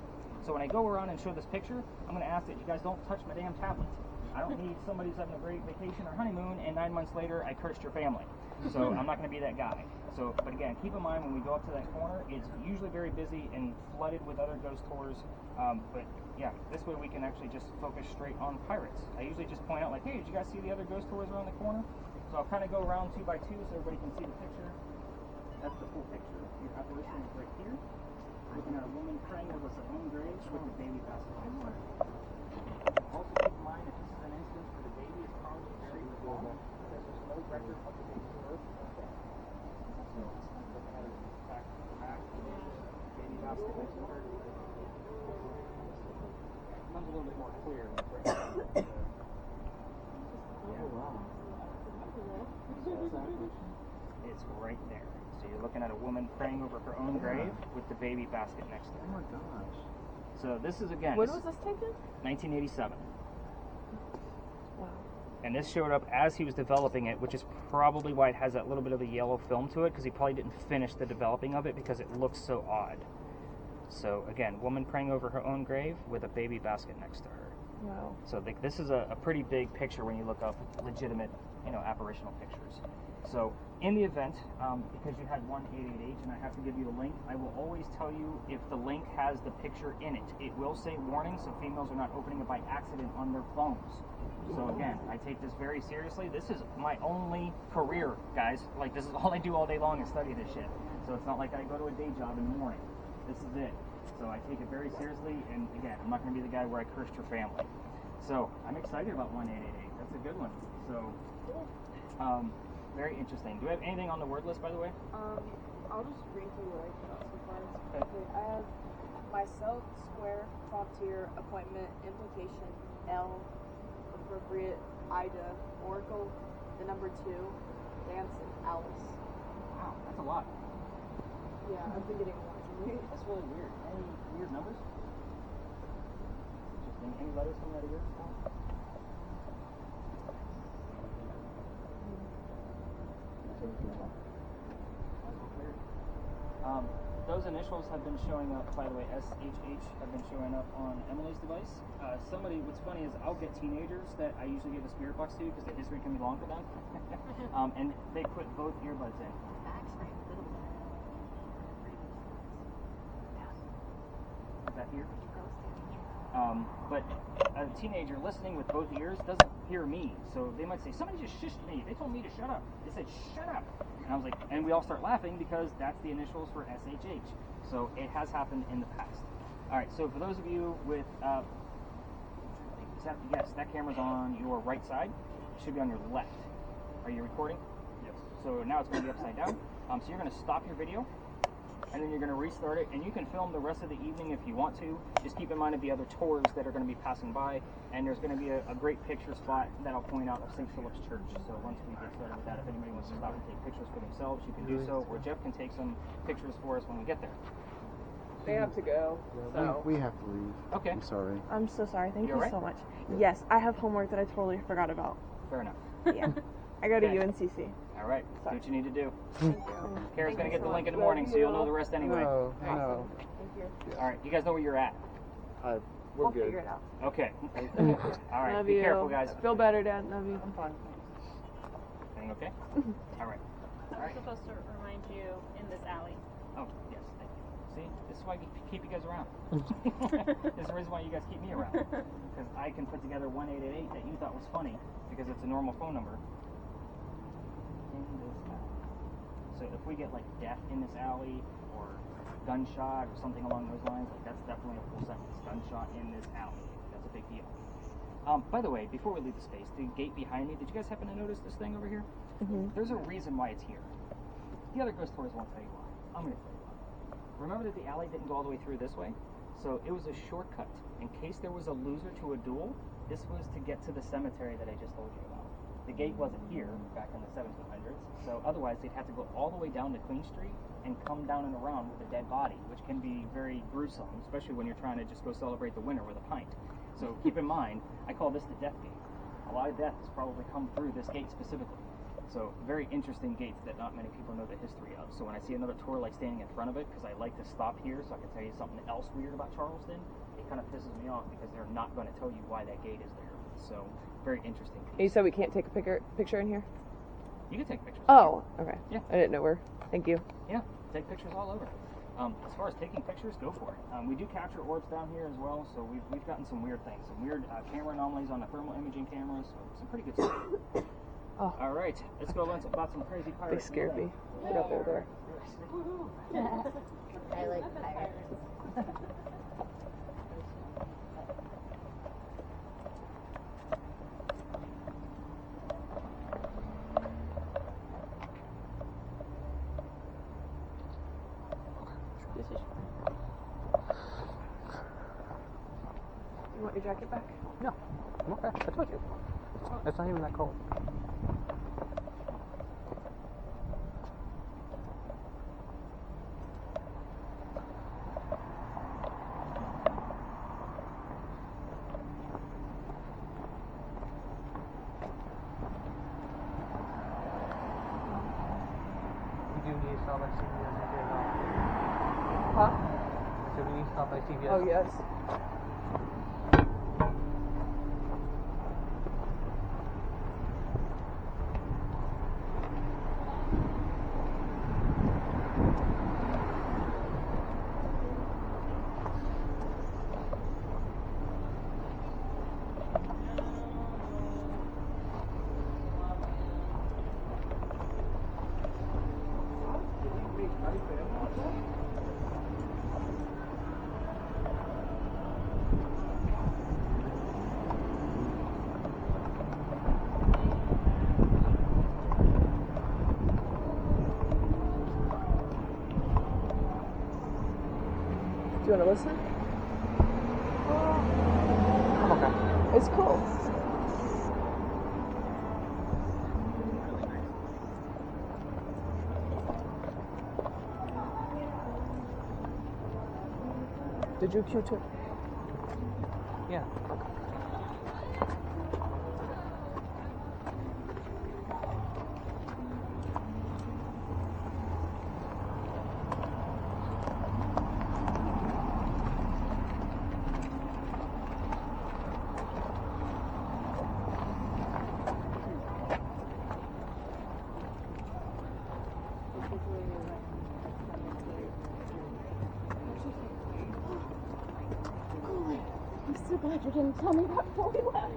So when I go around and show this picture, I'm going to ask that you guys don't touch my damn tablet. I don't need somebody who's having a great vacation or honeymoon and 9 months later I cursed your family. So I'm not going to be that guy. So, but again, keep in mind when we go up to that corner, it's usually very busy and flooded with other ghost tours. But yeah, this way we can actually just focus straight on pirates. I usually just point out like, hey, did you guys see the other ghost tours around the corner? So I'll kind of go around 2 by 2 so everybody can see the picture. That's the full picture. Your apparition is right here. Looking at a woman praying over her own grave with the baby basket. Also keep in mind that this is an instance where the baby is probably very small because there's no record of the baby's birth. So looking at it back to the back, baby basket next to her. Comes a little bit more clear in the front. It's right there. So you're looking at a woman praying over her own grave with the baby basket next to her. Oh my gosh. So this is again. When was this taken? 1987. Wow. And this showed up as he was developing it, which is probably why it has that little bit of a yellow film to it, because he probably didn't finish the developing of it because it looks so odd. So again, woman praying over her own grave with a baby basket next to her. Wow. So this is a pretty big picture when you look up legitimate, apparitional pictures. So in the event, because you had 1888 and I have to give you a link, I will always tell you if the link has the picture in it. It will say warning, so females are not opening it by accident on their phones. So again, I take this very seriously. This is my only career, guys. Like, this is all I do all day long is study this shit. So it's not like I go to a day job in the morning. This is it. So I take it very seriously, and again, I'm not going to be the guy where I cursed your family. So I'm excited about 1888. That's a good one. So, very interesting. Do we have anything on the word list, by the way? I'll just read through what I got so far. Okay. Okay, I have myself, square, frontier, appointment, implication, L, appropriate, Ida, oracle, the number 2, dance, and Alice. Wow, that's a lot. Yeah, I've been getting a lot lately. That's really weird. Any weird numbers? Interesting. Any letters coming out of your phone? Those initials have been showing up, by the way, SHH have been showing up on Emily's device. What's funny is I'll get teenagers that I usually give a spirit box to because the history can be long for them. And they put both earbuds in. Is that here? But a teenager listening with both ears doesn't hear me. So they might say, somebody just shushed me. They told me to shut up. They said, shut up. And I was like, and we all start laughing because that's the initials for SHH. So it has happened in the past. All right, so for those of you with, yes, that camera's on your right side. It should be on your left. Are you recording? Yes. So now it's going to be upside down. So you're going to stop your video. And then you're going to restart it, and you can film the rest of the evening if you want to. Just keep in mind of the other tours that are going to be passing by, and there's going to be a great picture spot that I'll point out of St. Philip's Church. So once we get started with that, if anybody wants to stop and take pictures for themselves, you can do so, or Jeff can take some pictures for us when we get there. They have to go. So We have to leave. Okay. I'm sorry. I'm so sorry. Thank You you alright? so much. Yes, I have homework that I totally forgot about. Fair enough. Yeah. I go to Okay. UNCC. All right. Do what you need to do. Thank you. Kara's going to Thank you get so the link much. in the morning, so you'll know the rest anyway. No. Thank you. All right. You guys know where you're at. We're I'll good. figure it out. Okay. All right. Love Be you. careful, guys. Feel better, Dad. Love you. I'm fine. Everything okay? All right. We're supposed to remind you in this alley. Oh, yes, thank you. See, this is why I keep you guys around. This is the reason why you guys keep me around. Because I can put together 1888 that you thought was funny because it's a normal phone number. In this alley. So if we get like death in this alley or gunshot or something along those lines, like that's definitely a full sentence. Gunshot in this alley. That's a big deal. By the way, before we leave the space, the gate behind me, did you guys happen to notice this thing over here? Mm-hmm. There's a reason why it's here. The other ghost tours won't tell you why. I'm going to tell you why. Remember that the alley didn't go all the way through this way? So it was a shortcut. In case there was a loser to a duel, this was to get to the cemetery that I just told you about. The gate wasn't here back in the 1700s, so otherwise they'd have to go all the way down to Queen Street and come down and around with a dead body, which can be very gruesome, especially when you're trying to just go celebrate the winter with a pint. So keep in mind, I call this the death gate. A lot of death has probably come through this gate specifically. So very interesting gates that not many people know the history of. So when I see another tour like standing in front of it, because I like to stop here so I can tell you something else weird about Charleston, it kind of pisses me off because they're not going to tell you why that gate is there. So very interesting piece. you said we can't take a picture in here? You can take pictures. Oh, okay. Yeah. I didn't know where. Thank you. Yeah, take pictures all over. As far as taking pictures, go for it. We do capture orbs down here as well, so we've gotten some weird things, some weird camera anomalies on the thermal imaging cameras, so some pretty good stuff. Oh. All right, let's go learn about some crazy They pirates. scared me. Get up there. I like pirates. You want your jacket back? No, I'm okay. I told you. It's not even that cold. We do need to stop by CVS if you're not. Huh? So we need to stop by CVS. Oh, yes. Do you want to listen? I'm okay. It's cool. Did you cue too? Yeah. I'm so glad you didn't tell me that before we left.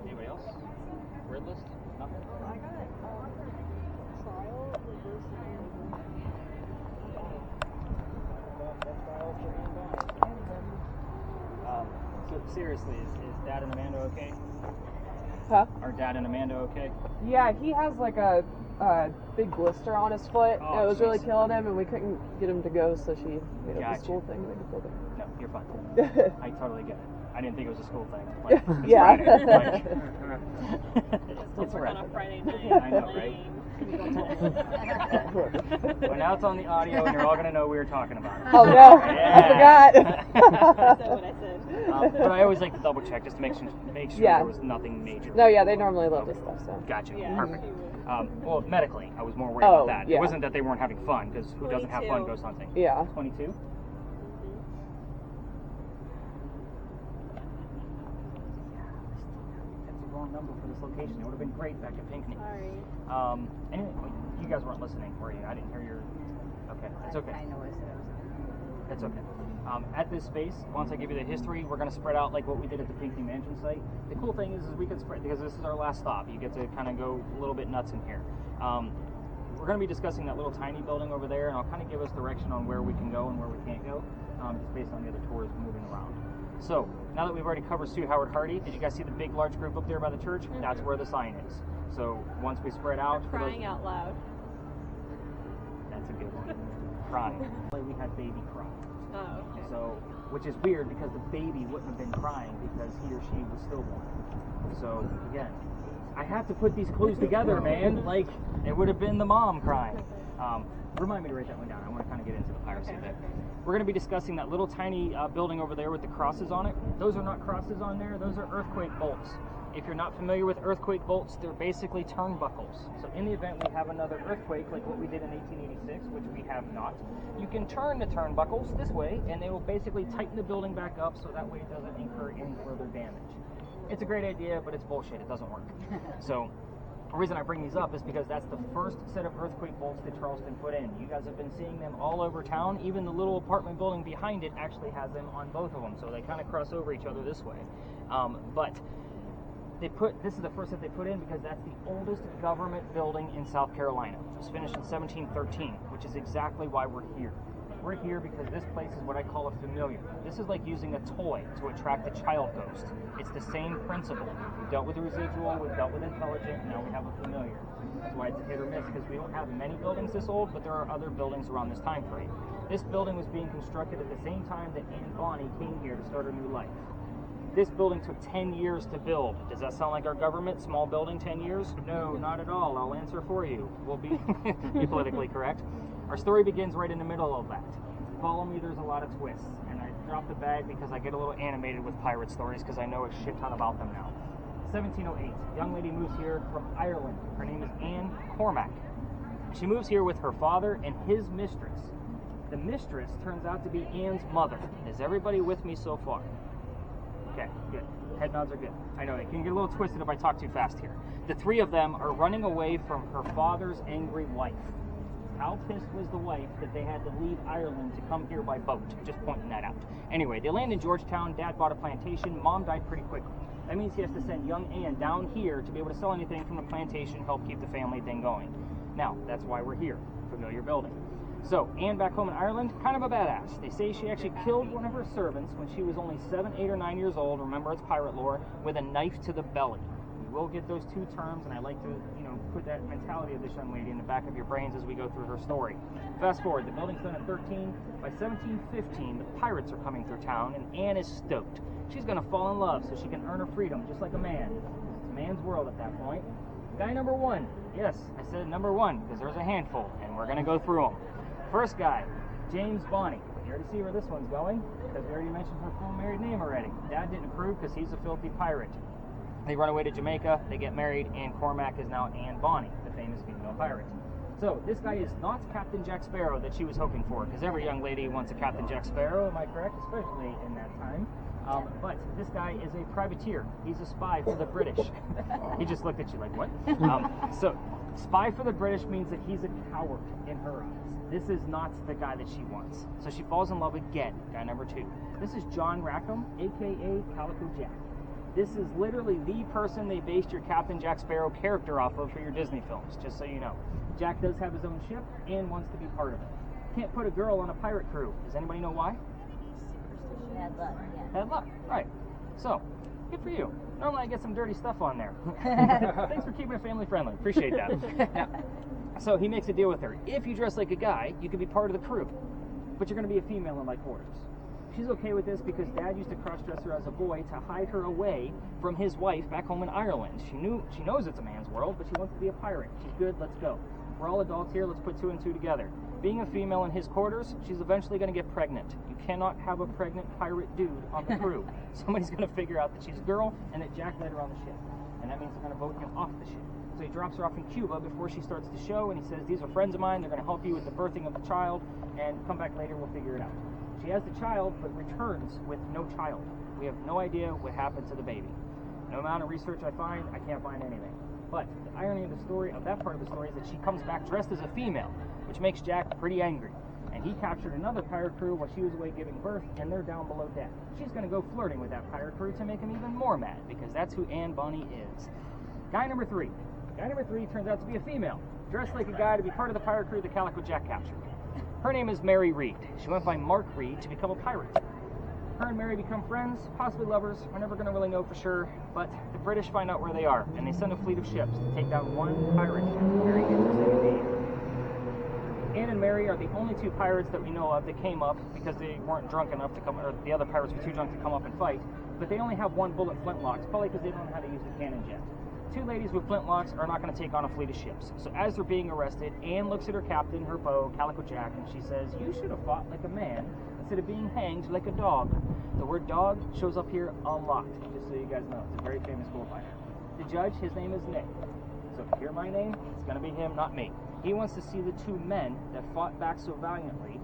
Anybody else? Word list? Nothing? I got trial So seriously, is Dad and Amanda okay? Huh? Are Dad and Amanda okay? Yeah, he has like a big blister on his foot. Oh, and it was really jeez. killing him, and we couldn't get him to go, so she made up Gotcha. the school thing to make him feel No, you're fine. better. I totally get it. I didn't think it was a school thing. Like, it's Yeah. Friday. Like, It just don't it's work Friday. on a Friday night. I know, right? Well, now it's on the audio, and you're all gonna know we were talking about it. Oh no, Yeah. I forgot. I said what I said. But I always like to double check just to make sure Yeah. there was nothing major. No, yeah, they normally love this stuff, so. Gotcha. Yeah, Perfect. she would. Well, medically, I was more worried Oh, about that. yeah. It wasn't that they weren't having fun, because who doesn't have fun 22. goes hunting. Yeah. 22? That's the wrong number for this location. It would have been great back at Pinckney. Sorry. Anyway, you guys weren't listening, were you? I didn't hear your... Okay, it's okay. I know it's That's okay. At this space, once I give you the history, we're going to spread out like what we did at the Pinckney Mansion site. The cool thing is we could spread, because this is our last stop. You get to kind of go a little bit nuts in here. We're going to be discussing that little tiny building over there, and I'll kind of give us direction on where we can go and where we can't go, just based on the other tours moving around. So, now that we've already covered Sue Howard Hardy, did you guys see the big, large group up there by the church? Mm-hmm. That's where the sign is. So, once we spread out... for those- Crying out loud. That's a good one. Crying. We had baby cry. Oh, okay. So, which is weird because the baby wouldn't have been crying because he or she was stillborn. So, again, I have to put these clues together, man. Like, it would have been the mom crying. Remind me to write that one down. I want to kind of get into the piracy bit. We're going to be discussing that little tiny building over there with the crosses on it. Those are not crosses on there. Those are earthquake bolts. If you're not familiar with earthquake bolts, they're basically turnbuckles. So in the event we have another earthquake like what we did in 1886, which we have not, you can turn the turnbuckles this way and they will basically tighten the building back up so that way it doesn't incur any further damage. It's a great idea, but it's bullshit. It doesn't work. So the reason I bring these up is because that's the first set of earthquake bolts that Charleston put in. You guys have been seeing them all over town. Even the little apartment building behind it actually has them on both of them, so they kind of cross over each other this way. But this is the first that they put in because that's the oldest government building in South Carolina. It was finished in 1713, which is exactly why we're here. We're here because this place is what I call a familiar. This is like using a toy to attract a child ghost. It's the same principle. We've dealt with the residual, we've dealt with intelligent, now we have a familiar. That's why it's a hit or miss, because we don't have many buildings this old, but there are other buildings around this time frame. This building was being constructed at the same time that Anne Bonny came here to start her new life. This building took 10 years to build. Does that sound like our government? Small building, 10 years? No, not at all. I'll answer for you. We'll be politically correct. Our story begins right in the middle of that. Follow me, there's a lot of twists. And I dropped the bag because I get a little animated with pirate stories because I know a shit ton about them now. 1708. Young lady moves here from Ireland. Her name is Anne Cormack. She moves here with her father and his mistress. The mistress turns out to be Anne's mother. Is everybody with me so far? Okay, good. Head nods are good. I know it can get a little twisted if I talk too fast here. The three of them are running away from her father's angry wife. How pissed was the wife that they had to leave Ireland to come here by boat? Just pointing that out. Anyway, they land in Georgetown. Dad bought a plantation. Mom died pretty quickly. That means he has to send young Anne down here to be able to sell anything from the plantation, help keep the family thing going. Now, that's why we're here. Familiar building. So, Anne back home in Ireland, kind of a badass. They say she actually killed one of her servants when she was only 7, 8, or 9 years old. Remember, it's pirate lore, with a knife to the belly. We will get those two terms, and I like to, put that mentality of this young lady in the back of your brains as we go through her story. Fast forward, the building's done at 13. By 1715, the pirates are coming through town, and Anne is stoked. She's going to fall in love so she can earn her freedom, just like a man. It's a man's world at that point. Guy number one. Yes, I said number one, because there's a handful, and we're going to go through them. First guy, James Bonney. You already see where this one's going, because we already mentioned her full married name already. Dad didn't approve because he's a filthy pirate. They run away to Jamaica, they get married, and Cormac is now Anne Bonney, the famous female pirate. So this guy is not Captain Jack Sparrow that she was hoping for, because every young lady wants a Captain Jack Sparrow, am I correct? Especially in that time. But this guy is a privateer. He's a spy for the British. He just looked at you like, what? So spy for the British means that he's a coward in her eyes. This is not the guy that she wants. So she falls in love again, guy number two. This is John Rackham, a.k.a. Calico Jack. This is literally the person they based your Captain Jack Sparrow character off of for your Disney films, just so you know. Jack does have his own ship and wants to be part of it. Can't put a girl on a pirate crew. Does anybody know why? Bad luck, yeah. Bad luck, right. So, good for you. Normally I get some dirty stuff on there. Thanks for keeping it family friendly. Appreciate that. Now, so he makes a deal with her. If you dress like a guy, you can be part of the crew. But you're going to be a female in like quarters. She's okay with this because Dad used to cross-dress her as a boy to hide her away from his wife back home in Ireland. She knows it's a man's world, but she wants to be a pirate. She's good, let's go. We're all adults here, let's put two and two together. Being a female in his quarters, she's eventually going to get pregnant. You cannot have a pregnant pirate dude on the crew. Somebody's going to figure out that she's a girl and that Jack let her on the ship. And that means they're going to vote him off the ship. So he drops her off in Cuba before she starts the show, and he says, these are friends of mine, they're going to help you with the birthing of the child, and come back later, we'll figure it out. She has the child, but returns with no child. We have no idea what happened to the baby. No amount of research I find, I can't find anything. But the irony of the story, of that part of the story, is that she comes back dressed as a female, which makes Jack pretty angry. And he captured another pirate crew while she was away giving birth, and they're down below deck. She's going to go flirting with that pirate crew to make him even more mad, because that's who Anne Bonney is. Guy number three. Guy number three turns out to be a female, dressed like a guy to be part of the pirate crew that Calico Jack captured. Her name is Mary Reed. She went by Mark Reed to become a pirate. Her and Mary become friends, possibly lovers. We're never going to really know for sure, but the British find out where they are, and they send a fleet of ships to take down one pirate ship. Very interesting indeed. Anne and Mary are the only two pirates that we know of that came up because they weren't drunk enough to come, or the other pirates were too drunk to come up and fight, but they only have one bullet flintlocks, probably because they don't know how to use the cannon jet. Two ladies with flintlocks are not going to take on a fleet of ships. So as they're being arrested, Anne looks at her captain, her beau, Calico Jack, and she says, you should have fought like a man instead of being hanged like a dog. The word dog shows up here a lot, just so you guys know. It's a very famous bullfighter. The judge, his name is Nick. So if you hear my name, it's going to be him, not me. He wants to see the two men that fought back so valiantly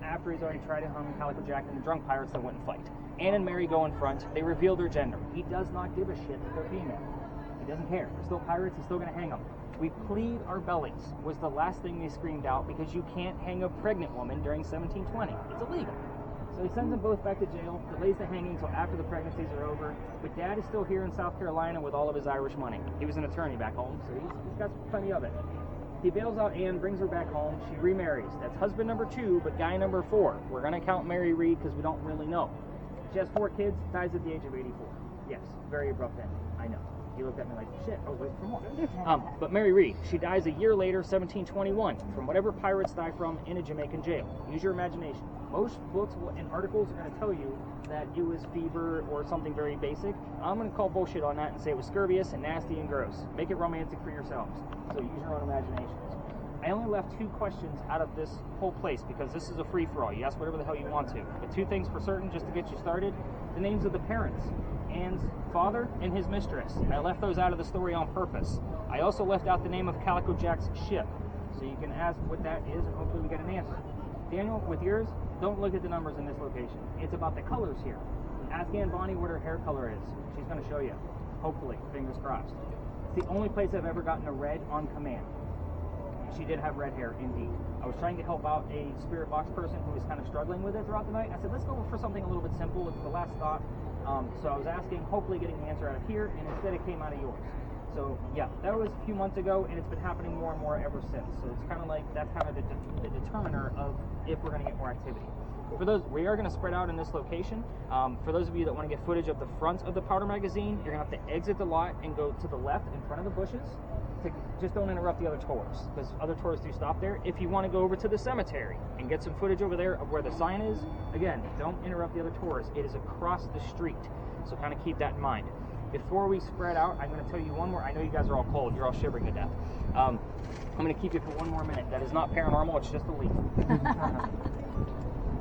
after he's already tried to harm Calico Jack and the drunk pirates that wouldn't fight. Anne and Mary go in front. They reveal their gender. He does not give a shit that they're female. He doesn't care. They're still pirates. He's still going to hang them. We plead our bellies was the last thing they screamed out because you can't hang a pregnant woman during 1720. It's illegal. So he sends them both back to jail, delays the hanging until after the pregnancies are over. But Dad is still here in South Carolina with all of his Irish money. He was an attorney back home, so he's got plenty of it. He bails out Anne, brings her back home. She remarries. That's husband number 2, but guy number 4. We're going to count Mary Reed because we don't really know. She has 4 kids, dies at the age of 84. Yes, very abrupt ending. I know. He looked at me like, shit, I was waiting for more. But Mary Reed, she dies a year later, 1721, from whatever pirates die from in a Jamaican jail. Use your imagination. Most books and articles are going to tell you that it was fever or something very basic. I'm going to call bullshit on that and say it was scurvious and nasty and gross. Make it romantic for yourselves. So use your own imaginations. I only left 2 questions out of this whole place because this is a free-for-all. You ask whatever the hell you want to. But 2 things for certain, just to get you started. The names of the parents. Anne's father and his mistress. I left those out of the story on purpose. I also left out the name of Calico Jack's ship, so you can ask what that is, and hopefully we get an answer. Daniel, with yours, don't look at the numbers in this location. It's about the colors here. Ask Ann Bonnie what her hair color is. She's going to show you. Hopefully, fingers crossed. It's the only place I've ever gotten a red on command. She did have red hair, indeed. I was trying to help out a spirit box person who was kind of struggling with it throughout the night. I said, let's go for something a little bit simple. It's the last stop. So I was asking, hopefully getting the answer out of here, and instead it came out of yours. So yeah, that was a few months ago, and it's been happening more and more ever since. So it's kind of like, that's kind of the determiner of if we're going to get more activity. For those, we are going to spread out in this location. For those of you that want to get footage of the front of the powder magazine, you're going to have to exit the lot and go to the left in front of the bushes. Just don't interrupt the other tours, because other tours do stop there. If you want to go over to the cemetery and get some footage over there of where the sign is, again, don't interrupt the other tours. It is across the street, so kind of keep that in mind. Before we spread out, I'm going to tell you one more. I know you guys are all cold. You're all shivering to death. I'm going to keep you for one more minute. That is not paranormal. It's just a leaf.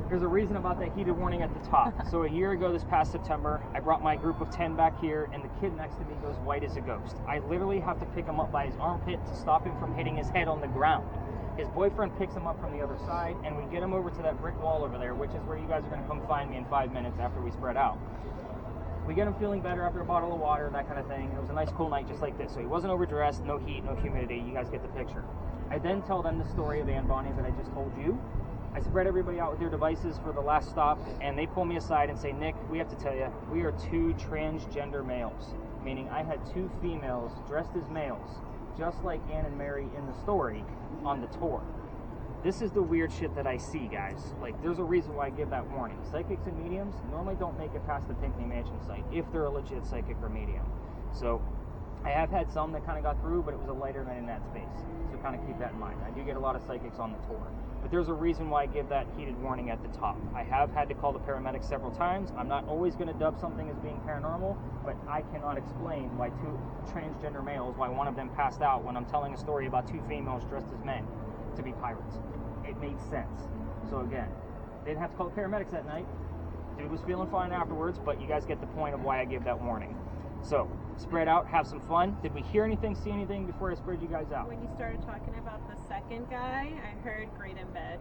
There's a reason about that heated warning at the top. So a year ago this past September, I brought my group of 10 back here, and the kid next to me goes white as a ghost. I literally have to pick him up by his armpit to stop him from hitting his head on the ground. His boyfriend picks him up from the other side, and we get him over to that brick wall over there, which is where you guys are going to come find me in 5 minutes after we spread out. We get him feeling better after a bottle of water, that kind of thing. It was a nice cool night just like this. So he wasn't overdressed, no heat, no humidity. You guys get the picture. I then tell them the story of Ann Bonnie that I just told you. I spread everybody out with their devices for the last stop, and they pull me aside and say, Nick, we have to tell you, we are 2 transgender males, meaning I had 2 females dressed as males, just like Ann and Mary in the story, on the tour. This is the weird shit that I see, guys. Like, there's a reason why I give that warning. Psychics and mediums normally don't make it past the Pinckney Mansion site, if they're a legit psychic or medium. So, I have had some that kind of got through, but it was a lighter night in that space. So kind of keep that in mind. I do get a lot of psychics on the tour. But there's a reason why I give that heated warning at the top. I have had to call the paramedics several times. I'm not always going to dub something as being paranormal, but I cannot explain why 2 transgender males, why one of them passed out when I'm telling a story about 2 females dressed as men to be pirates. It made sense. So again, didn't have to call the paramedics that night. Dude was feeling fine afterwards, but you guys get the point of why I give that warning. So, spread out, have some fun. Did we hear anything, see anything before I spread you guys out? When you started talking about the second guy, I heard great in bed.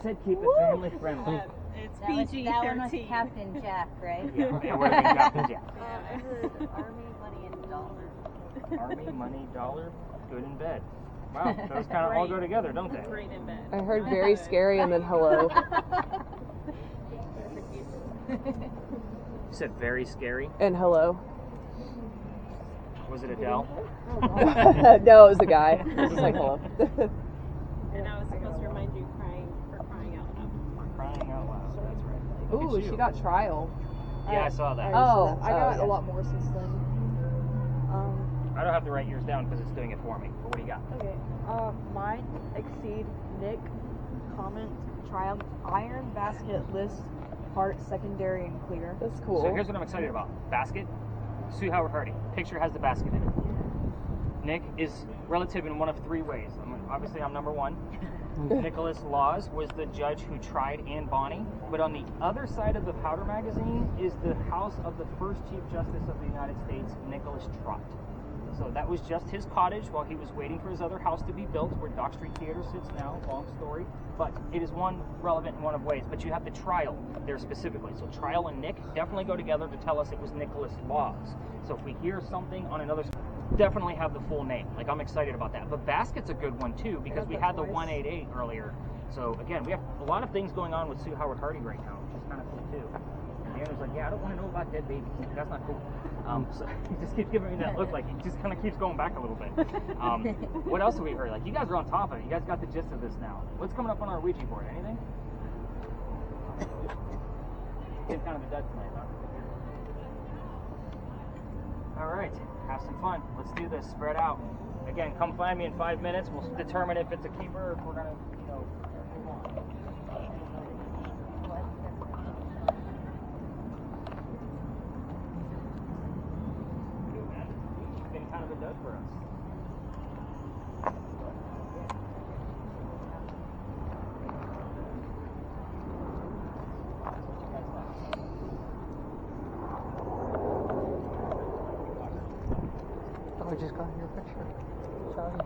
Said keep it family friendly. It's That was PG-13. Captain Jack, right? Yeah, it would have been Captain Jack. I heard Army, Money, and Dollar. Army, money, dollar, good in bed. Wow, those kind of all go together, don't they? Great in bed. I heard very scary and then hello. You said very scary. And hello. Was it Adele? No, it was a guy. It was just like hello. And I was supposed to remind you for crying out loud. For crying out loud, that's right. Look Ooh, at she you. got trial. Yeah, I saw that. Oh, I got yeah. a lot more since then. I don't have to write yours down because it's doing it for me. But what do you got? Okay. Mine exceed Nick comment triumph iron basket list part secondary and clear. That's cool. So here's what I'm excited about. Basket. Sue Howard Hardy. Picture has the basket in it. Nick is relative in one of 3 ways. Obviously, I'm number 1. Nicholas Laws was the judge who tried Ann Bonnie. But on the other side of the powder magazine is the house of the first Chief Justice of the United States, Nicholas Trott. So that was just his cottage while he was waiting for his other house to be built, where Dock Street Theater sits now. Long story. But it is one relevant in one of ways. But you have the trial there specifically. So trial and Nick definitely go together to tell us it was Nicholas Laws. So if we hear something on another, definitely have the full name. Like, I'm excited about that. But basket's a good one too, because we had the 188 earlier. So again, we have a lot of things going on with Sue Howard Hardy right now, which is kind of cool too. And Deanna's like, yeah, I don't want to know about dead babies. That's not cool. So he just keeps giving me that look, like he just kind of keeps going back a little bit. What else have we heard? Like, you guys are on top of it. You guys got the gist of this now. What's coming up on our Ouija board? Anything? It's kind of a dead tonight, huh? All right, have some fun. Let's do this. Spread out. Again, come find me in 5 minutes. We'll determine if it's a keeper or if we're gonna, move on. It's been kind of a dud for us. We just got your picture. Sorry.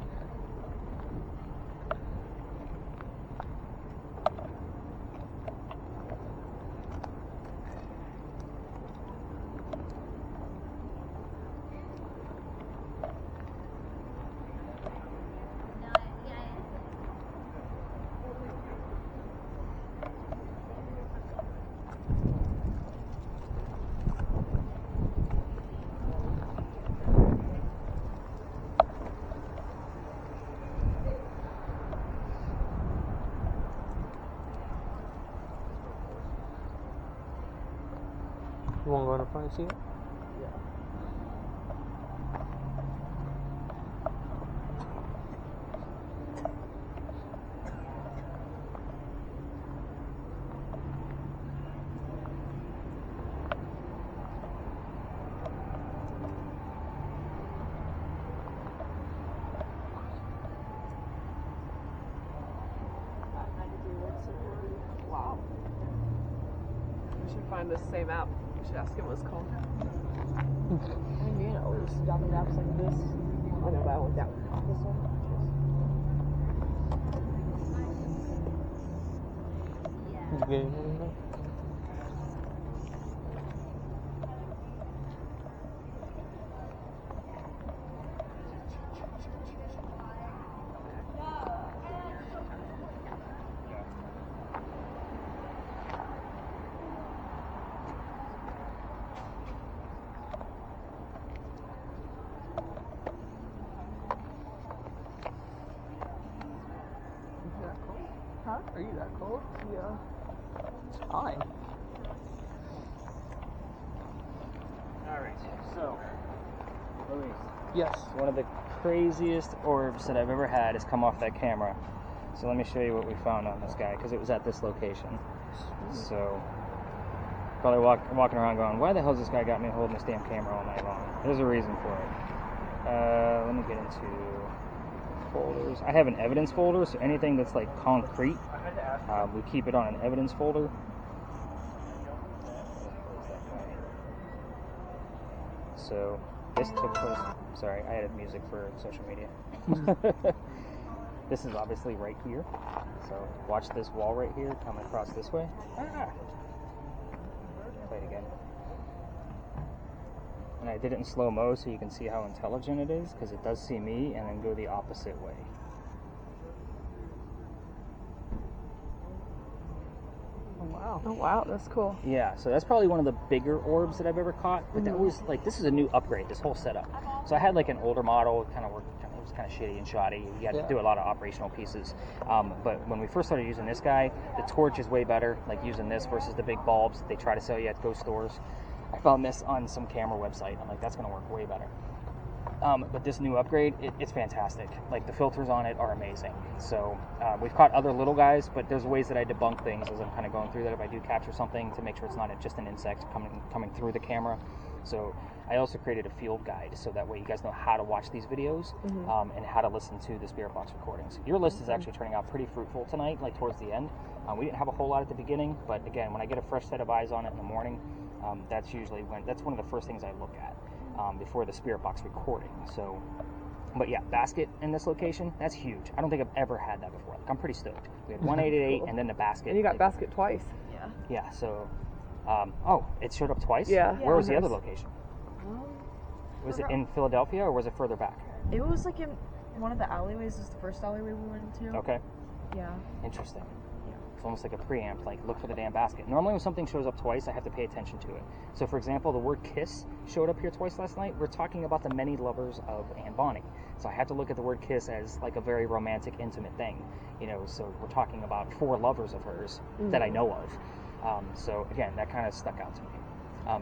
You want to go in the front and see it? Wow. We should find this same app. We should ask him what it's called. I mean, you know, we're just dropping apps like this. I know, but I want that. This one. You getting anything? Huh? Are you that cold? Yeah. It's fine. Alright, so, Luis, Yes. one of the craziest orbs that I've ever had has come off that camera. So let me show you what we found on this guy, because it was at this location. So, probably walking around going, why the hell has this guy got me holding this damn camera all night long? There's a reason for it. Let me get into folders. I have an evidence folder, so anything that's like concrete, we keep it on an evidence folder. So this took place, sorry, I added music for social media. This is obviously right here. So watch this wall right here coming across this way. Play it again. And I did it in slow-mo so you can see how intelligent it is, because it does see me and then go the opposite way. Wow. Oh wow, that's cool. Yeah, so that's probably one of the bigger orbs that I've ever caught, but that was like, this is a new upgrade, this whole setup. So I had like an older model, it was kind of shitty and shoddy. You had to do a lot of operational pieces. But when we first started using this guy, the torch is way better, like using this versus the big bulbs they try to sell you at ghost stores. I found this on some camera website. I'm like, that's going to work way better. But this new upgrade, it's fantastic. Like, the filters on it are amazing. So we've caught other little guys, but there's ways that I debunk things as I'm kind of going through that if I do capture something, to make sure it's not just an insect coming through the camera. So I also created a field guide, so that way you guys know how to watch these videos and how to listen to the Spirit Box recordings. Your list is actually turning out pretty fruitful tonight, like towards the end. We didn't have a whole lot at the beginning, but again, when I get a fresh set of eyes on it in the morning, that's usually that's one of the first things I look at before the Spirit Box recording. So, but yeah, basket in this location, that's huge. I don't think I've ever had that before. Like, I'm pretty stoked. We had 188 and then the basket. And you got basket twice. Yeah. Yeah, so, oh, it showed up twice? Yeah. Where was the other location? Um, Was it in Philadelphia or was it further back? it was like in one of the alleyways. This is the first alleyway we went into. Okay, Yeah. interesting. It's almost like a preamp, like look for the damn basket. Normally when something shows up twice, I have to pay attention to it. So for example, the word kiss showed up here twice last night. We're talking about the many lovers of Anne Bonny. So I had to look at the word kiss as like a very romantic, intimate thing. You know, so we're talking about 4 lovers of hers that I know of. So again, that kind of stuck out to me.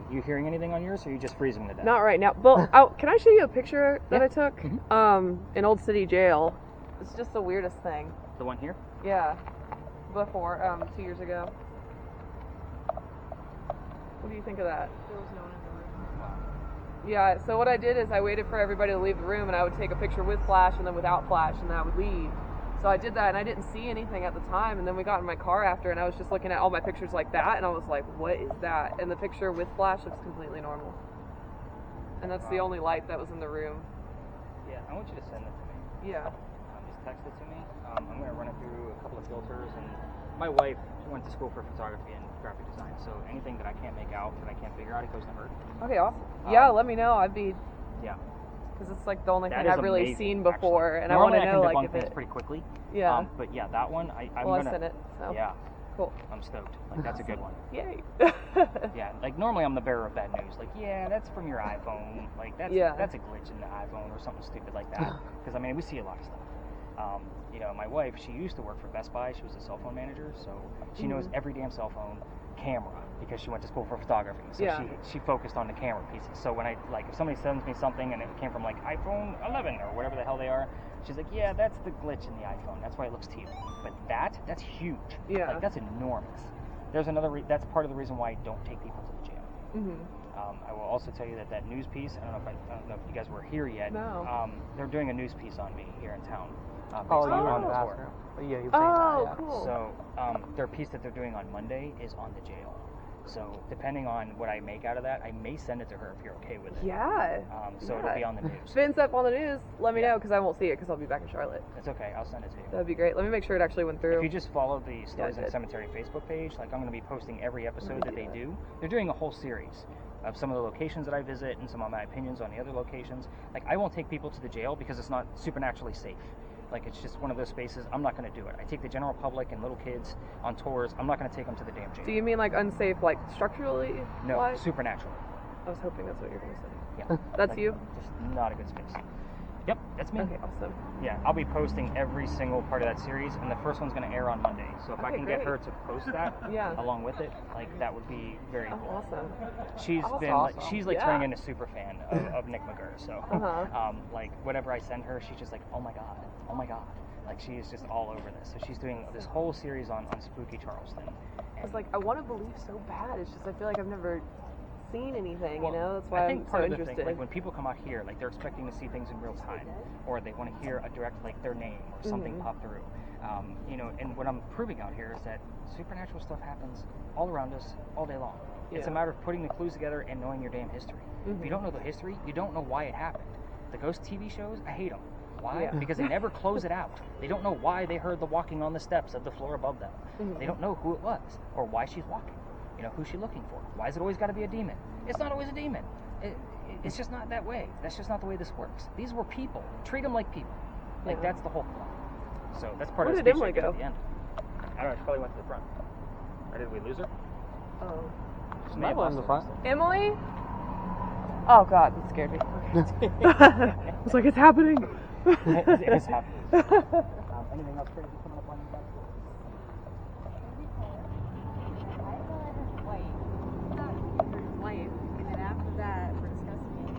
You hearing anything on yours, or are you just freezing to death? Not right now. But can I show you a picture that I took? In Old City Jail. It's just the weirdest thing. The one here? Yeah. Before, 2 years ago. What do you think of that? There was no one in the room. Yeah, so what I did is I waited for everybody to leave the room, and I would take a picture with flash and then without flash, and then I would leave. So I did that, and I didn't see anything at the time, and then we got in my car after, and I was just looking at all my pictures like that, and I was like, what is that? And the picture with flash looks completely normal. And that's the only light that was in the room. Yeah, I want you to send it to me. Yeah. Just text it to me. I'm going to run it through a couple of filters, and my wife went to school for photography and graphic design, so anything that I can't make out, that I can't figure out, it goes to her. Okay, awesome. Yeah, let me know. I'd be. Yeah. Because it's like the only That thing is I've really amazing, seen before, actually. and Normally I want to know I can like debunk if things it. pretty quickly. Yeah. But yeah, that one I'm Well, gonna. I sent it. So. Yeah. Cool. I'm stoked. Like that's a good one. Yay. Yeah. Like normally I'm the bearer of bad news. Like yeah, that's from your iPhone. Like that's a glitch in the iPhone or something stupid like that. Because I mean we see a lot of stuff. You know, my wife, she used to work for Best Buy. She was a cell phone manager, so she knows every damn cell phone camera because she went to school for photography. So she focused on the camera pieces. So when I like if somebody sends me something and it came from like iPhone 11 or whatever the hell they are, she's like, yeah, that's the glitch in the iPhone. That's why it looks teal. But that's huge. Yeah. Like that's enormous. There's another. That's part of the reason why I don't take people to the jail. I will also tell you that news piece. I don't know if you guys were here yet. No. They're doing a news piece on me here in town. Based Oh, you were on on the the bathroom. tour. Yeah, you were saying that. Yeah. Cool. So their piece that they're doing on Monday is on the jail. So depending on what I make out of that, I may send it to her if you're okay with it. Yeah. So it'll be on the news. If it ends up on the news, let me know because I won't see it because I'll be back in Charlotte. It's okay. I'll send it to you. That'd be great. Let me make sure it actually went through. If you just follow the Stories in did. Cemetery Facebook page, like I'm going to be posting every episode that they do. They're doing a whole series of some of the locations that I visit and some of my opinions on the other locations. Like I won't take people to the jail because it's not supernaturally safe. Like it's just one of those spaces. I'm not going to do it. I take the general public and little kids on tours. I'm not going to take them to the damn jail. Do you mean like unsafe, like structurally? No, wise? supernaturally. I was hoping that's what you were going to say. Yeah. That's like, you? Just not a good space. Yep, that's me. Okay, awesome. Yeah, I'll be posting every single part of that series, and the first one's going to air on Monday. So if I can get her to post that along with it, like that would be very cool. Awesome. She's That's been awesome. like she's like turning into a super fan of Nick McGurr. So like whatever I send her, she's just like, oh my god. Like she is just all over this. So she's doing this whole series on spooky Charleston. It's like I want to believe so bad. It's just I feel like I've never seen anything. Well, you know, that's why I think I'm part so of the interested. thing, like when people come out here, like they're expecting to see things in real time, or they want to hear a direct like their name or something pop through. You know, and what I'm proving out here is that supernatural stuff happens all around us all day long. It's a matter of putting the clues together and knowing your damn history. If you don't know the history, you don't know why it happened. The ghost TV shows, I hate them. Why? Because they never close it out. They don't know why they heard the walking on the steps of the floor above them. They don't know who it was or why she's walking. You know, who's she looking for? Why is it always got to be a demon? It's not always a demon. It's just not that way. That's just not the way this works. These were people. Treat them like people. Like that's the whole point. So that's part of the speech I did at the end. I don't know. She probably went to the front. Or did we lose her? Oh. She may have lost in the her. front. Emily? Oh god, that scared me. I was like, it's happening. It's happening. Anything else crazy coming up on you guys? White. And then after that, we're discussing it.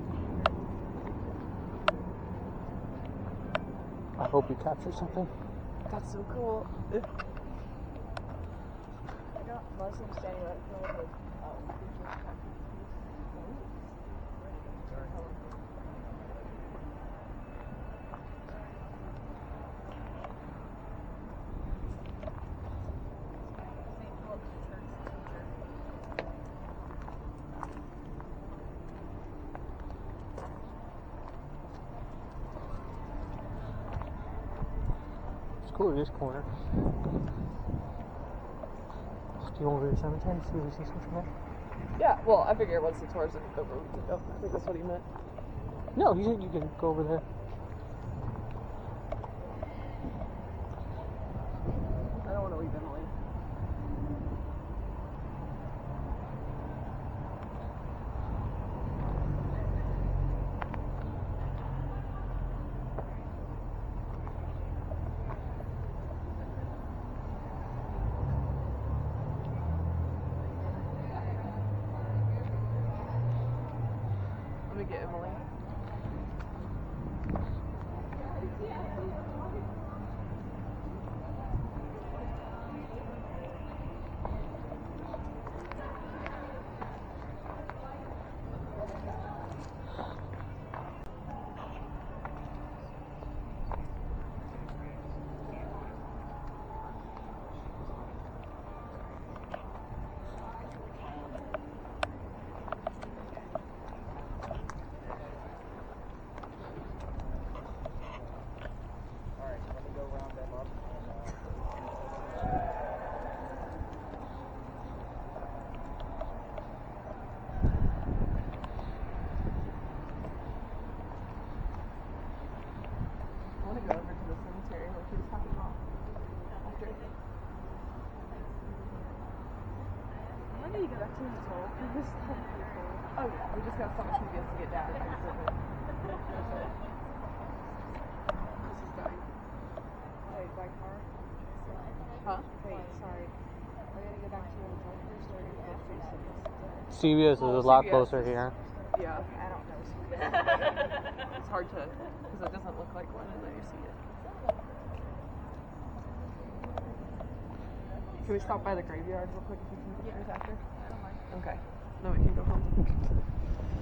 I hope you capture something. That's so cool. I got Muslim standing right in front of the It's cool in this corner. Do you want to go to the cemetery? See if we see something there? Yeah, well, I figure once the tour's over, we can go. I think that's what he meant. No, he said you can go over there. I don't want to leave Emily. Let me get Emily. Oh yeah, we just got so much media to get down. This is dying. Wait, by car? Huh? Wait, sorry. Are we gonna go back to your hotel first or are we gonna go to CVS is a lot CVS closer is- here. Yeah. I don't know. It's hard to, because it doesn't look like one and then you see it. Can we stop by the graveyard real quick and take some pictures after? Okay. Then we can go home.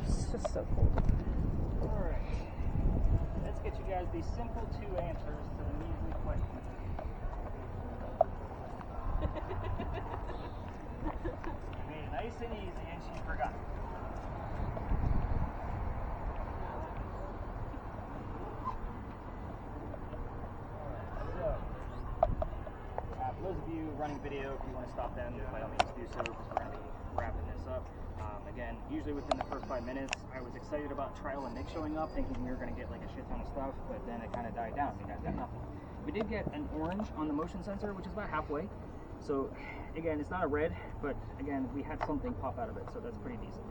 It's just so cold. Alright. Let's get you guys these simple 2 answers to the measly question. You made it nice and easy and she forgot. For those of you running video, if you want to stop them, by all means do so, because we're going to be wrapping this up. Again, usually within the first 5 minutes, I was excited about Trial and Nick showing up, thinking we were going to get like a shit ton of stuff, but then it kind of died down. You guys got nothing. We did get an orange on the motion sensor, which is about halfway. So again, it's not a red, but again, we had something pop out of it, so that's pretty decent.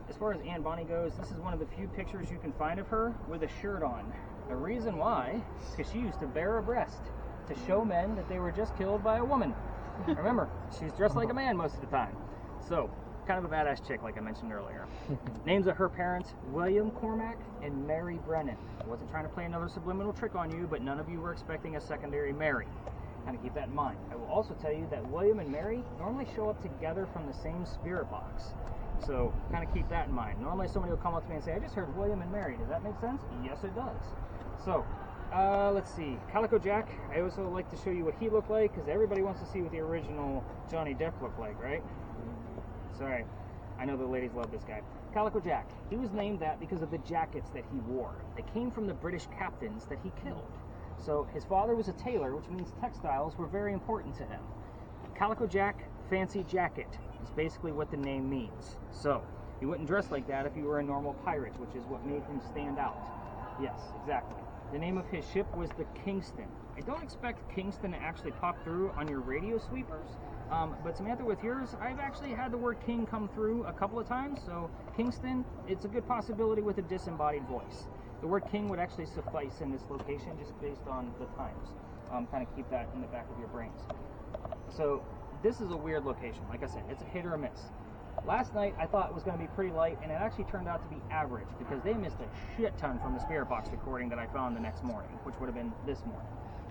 As far as Anne Bonny goes, this is one of the few pictures you can find of her with a shirt on. The reason why is because she used to bare her breast to show men that they were just killed by a woman. Remember, she's dressed like a man most of the time. So, kind of a badass chick, like I mentioned earlier. Names of her parents, William Cormack and Mary Brennan. I wasn't trying to play another subliminal trick on you, but none of you were expecting a secondary Mary. Kind of keep that in mind. I will also tell you that William and Mary normally show up together from the same spirit box. So, kind of keep that in mind. Normally somebody will come up to me and say, I just heard William and Mary. Does that make sense? Yes, it does. So, let's see. Calico Jack, I also like to show you what he looked like, because everybody wants to see what the original Johnny Depp looked like, right? Sorry. I know the ladies love this guy. Calico Jack. He was named that because of the jackets that he wore. They came from the British captains that he killed. So his father was a tailor, which means textiles were very important to him. Calico Jack, fancy jacket, is basically what the name means. So, you wouldn't dress like that if you were a normal pirate, which is what made him stand out. Yes, exactly. The name of his ship was the Kingston. I don't expect Kingston to actually pop through on your radio sweepers, but Samantha, with yours, I've actually had the word king come through a couple of times, so Kingston, it's a good possibility with a disembodied voice. The word king would actually suffice in this location just based on the times. Kind of keep that in the back of your brains. So, this is a weird location. Like I said, it's a hit or a miss. Last night, I thought it was going to be pretty light, and it actually turned out to be average, because they missed a shit ton from the Spirit Box recording that I found the next morning, which would have been this morning.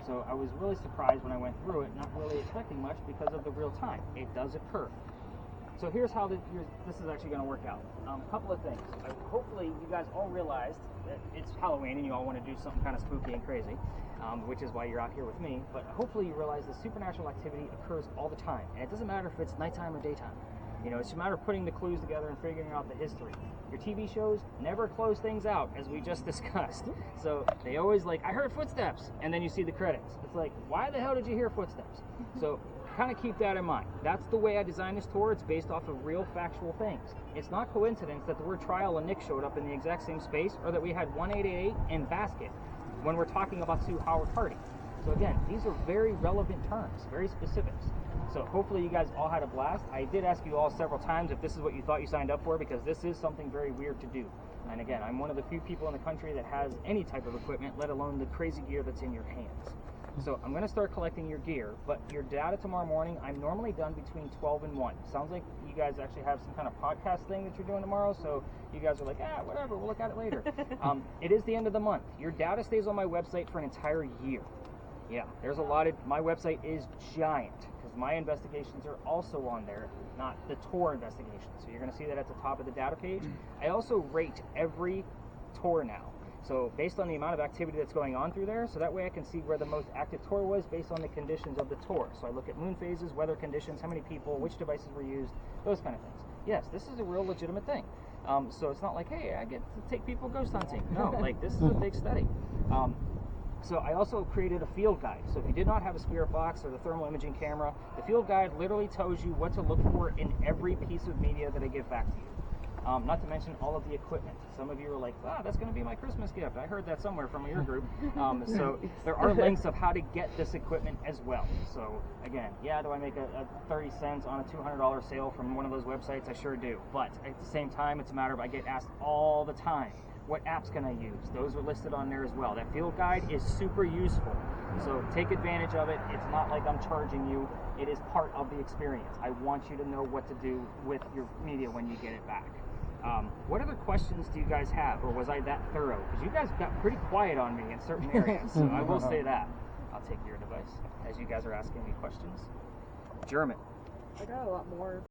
So I was really surprised when I went through it, not really expecting much because of the real time. It does occur. So here's how this is actually going to work out. A couple of things. Hopefully, you guys all realized that it's Halloween, and you all want to do something kind of spooky and crazy, which is why you're out here with me. But hopefully, you realize that supernatural activity occurs all the time, and it doesn't matter if it's nighttime or daytime. You know, it's a matter of putting the clues together and figuring out the history. Your TV shows never close things out, as we just discussed. So they always like, I heard footsteps, and then you see the credits. It's like, why the hell did you hear footsteps? So kind of keep that in mind. That's the way I designed this tour. It's based off of real factual things. It's not coincidence that the word Trial and Nick showed up in the exact same space, or that we had 1888 and basket when we're talking about Sue Howard Hardy. So again, these are very relevant terms, very specifics. So hopefully you guys all had a blast. I did ask you all several times if this is what you thought you signed up for, because this is something very weird to do. And again, I'm one of the few people in the country that has any type of equipment, let alone the crazy gear that's in your hands. So I'm going to start collecting your gear, but your data tomorrow morning, I'm normally done between 12 and 1. Sounds like you guys actually have some kind of podcast thing that you're doing tomorrow, so you guys are like, whatever, we'll look at it later. It is the end of the month. Your data stays on my website for an entire year. Yeah, there's a lot of, my website is giant, because my investigations are also on there, not the tour investigations. So you're going to see that at the top of the data page. I also rate every tour now. So based on the amount of activity that's going on through there, so that way I can see where the most active tour was based on the conditions of the tour. So I look at moon phases, weather conditions, how many people, which devices were used, those kind of things. Yes, this is a real legitimate thing. So it's not like, hey, I get to take people ghost hunting. No, like this is a big study. So I also created a field guide. So if you did not have a spirit box or the thermal imaging camera, the field guide literally tells you what to look for in every piece of media that I give back to you. Not to mention all of the equipment. Some of you are like, that's going to be my Christmas gift. I heard that somewhere from your group. So there are links of how to get this equipment as well. So again, yeah, do I make a 30 cents on a $200 sale from one of those websites? I sure do. But at the same time, it's a matter of I get asked all the time, what apps can I use? Those are listed on there as well. That field guide is super useful. So take advantage of it. It's not like I'm charging you. It is part of the experience. I want you to know what to do with your media when you get it back. What other questions do you guys have, or was I that thorough? Because you guys got pretty quiet on me in certain areas, so I will say that. I'll take your advice as you guys are asking me questions. German. I got a lot more.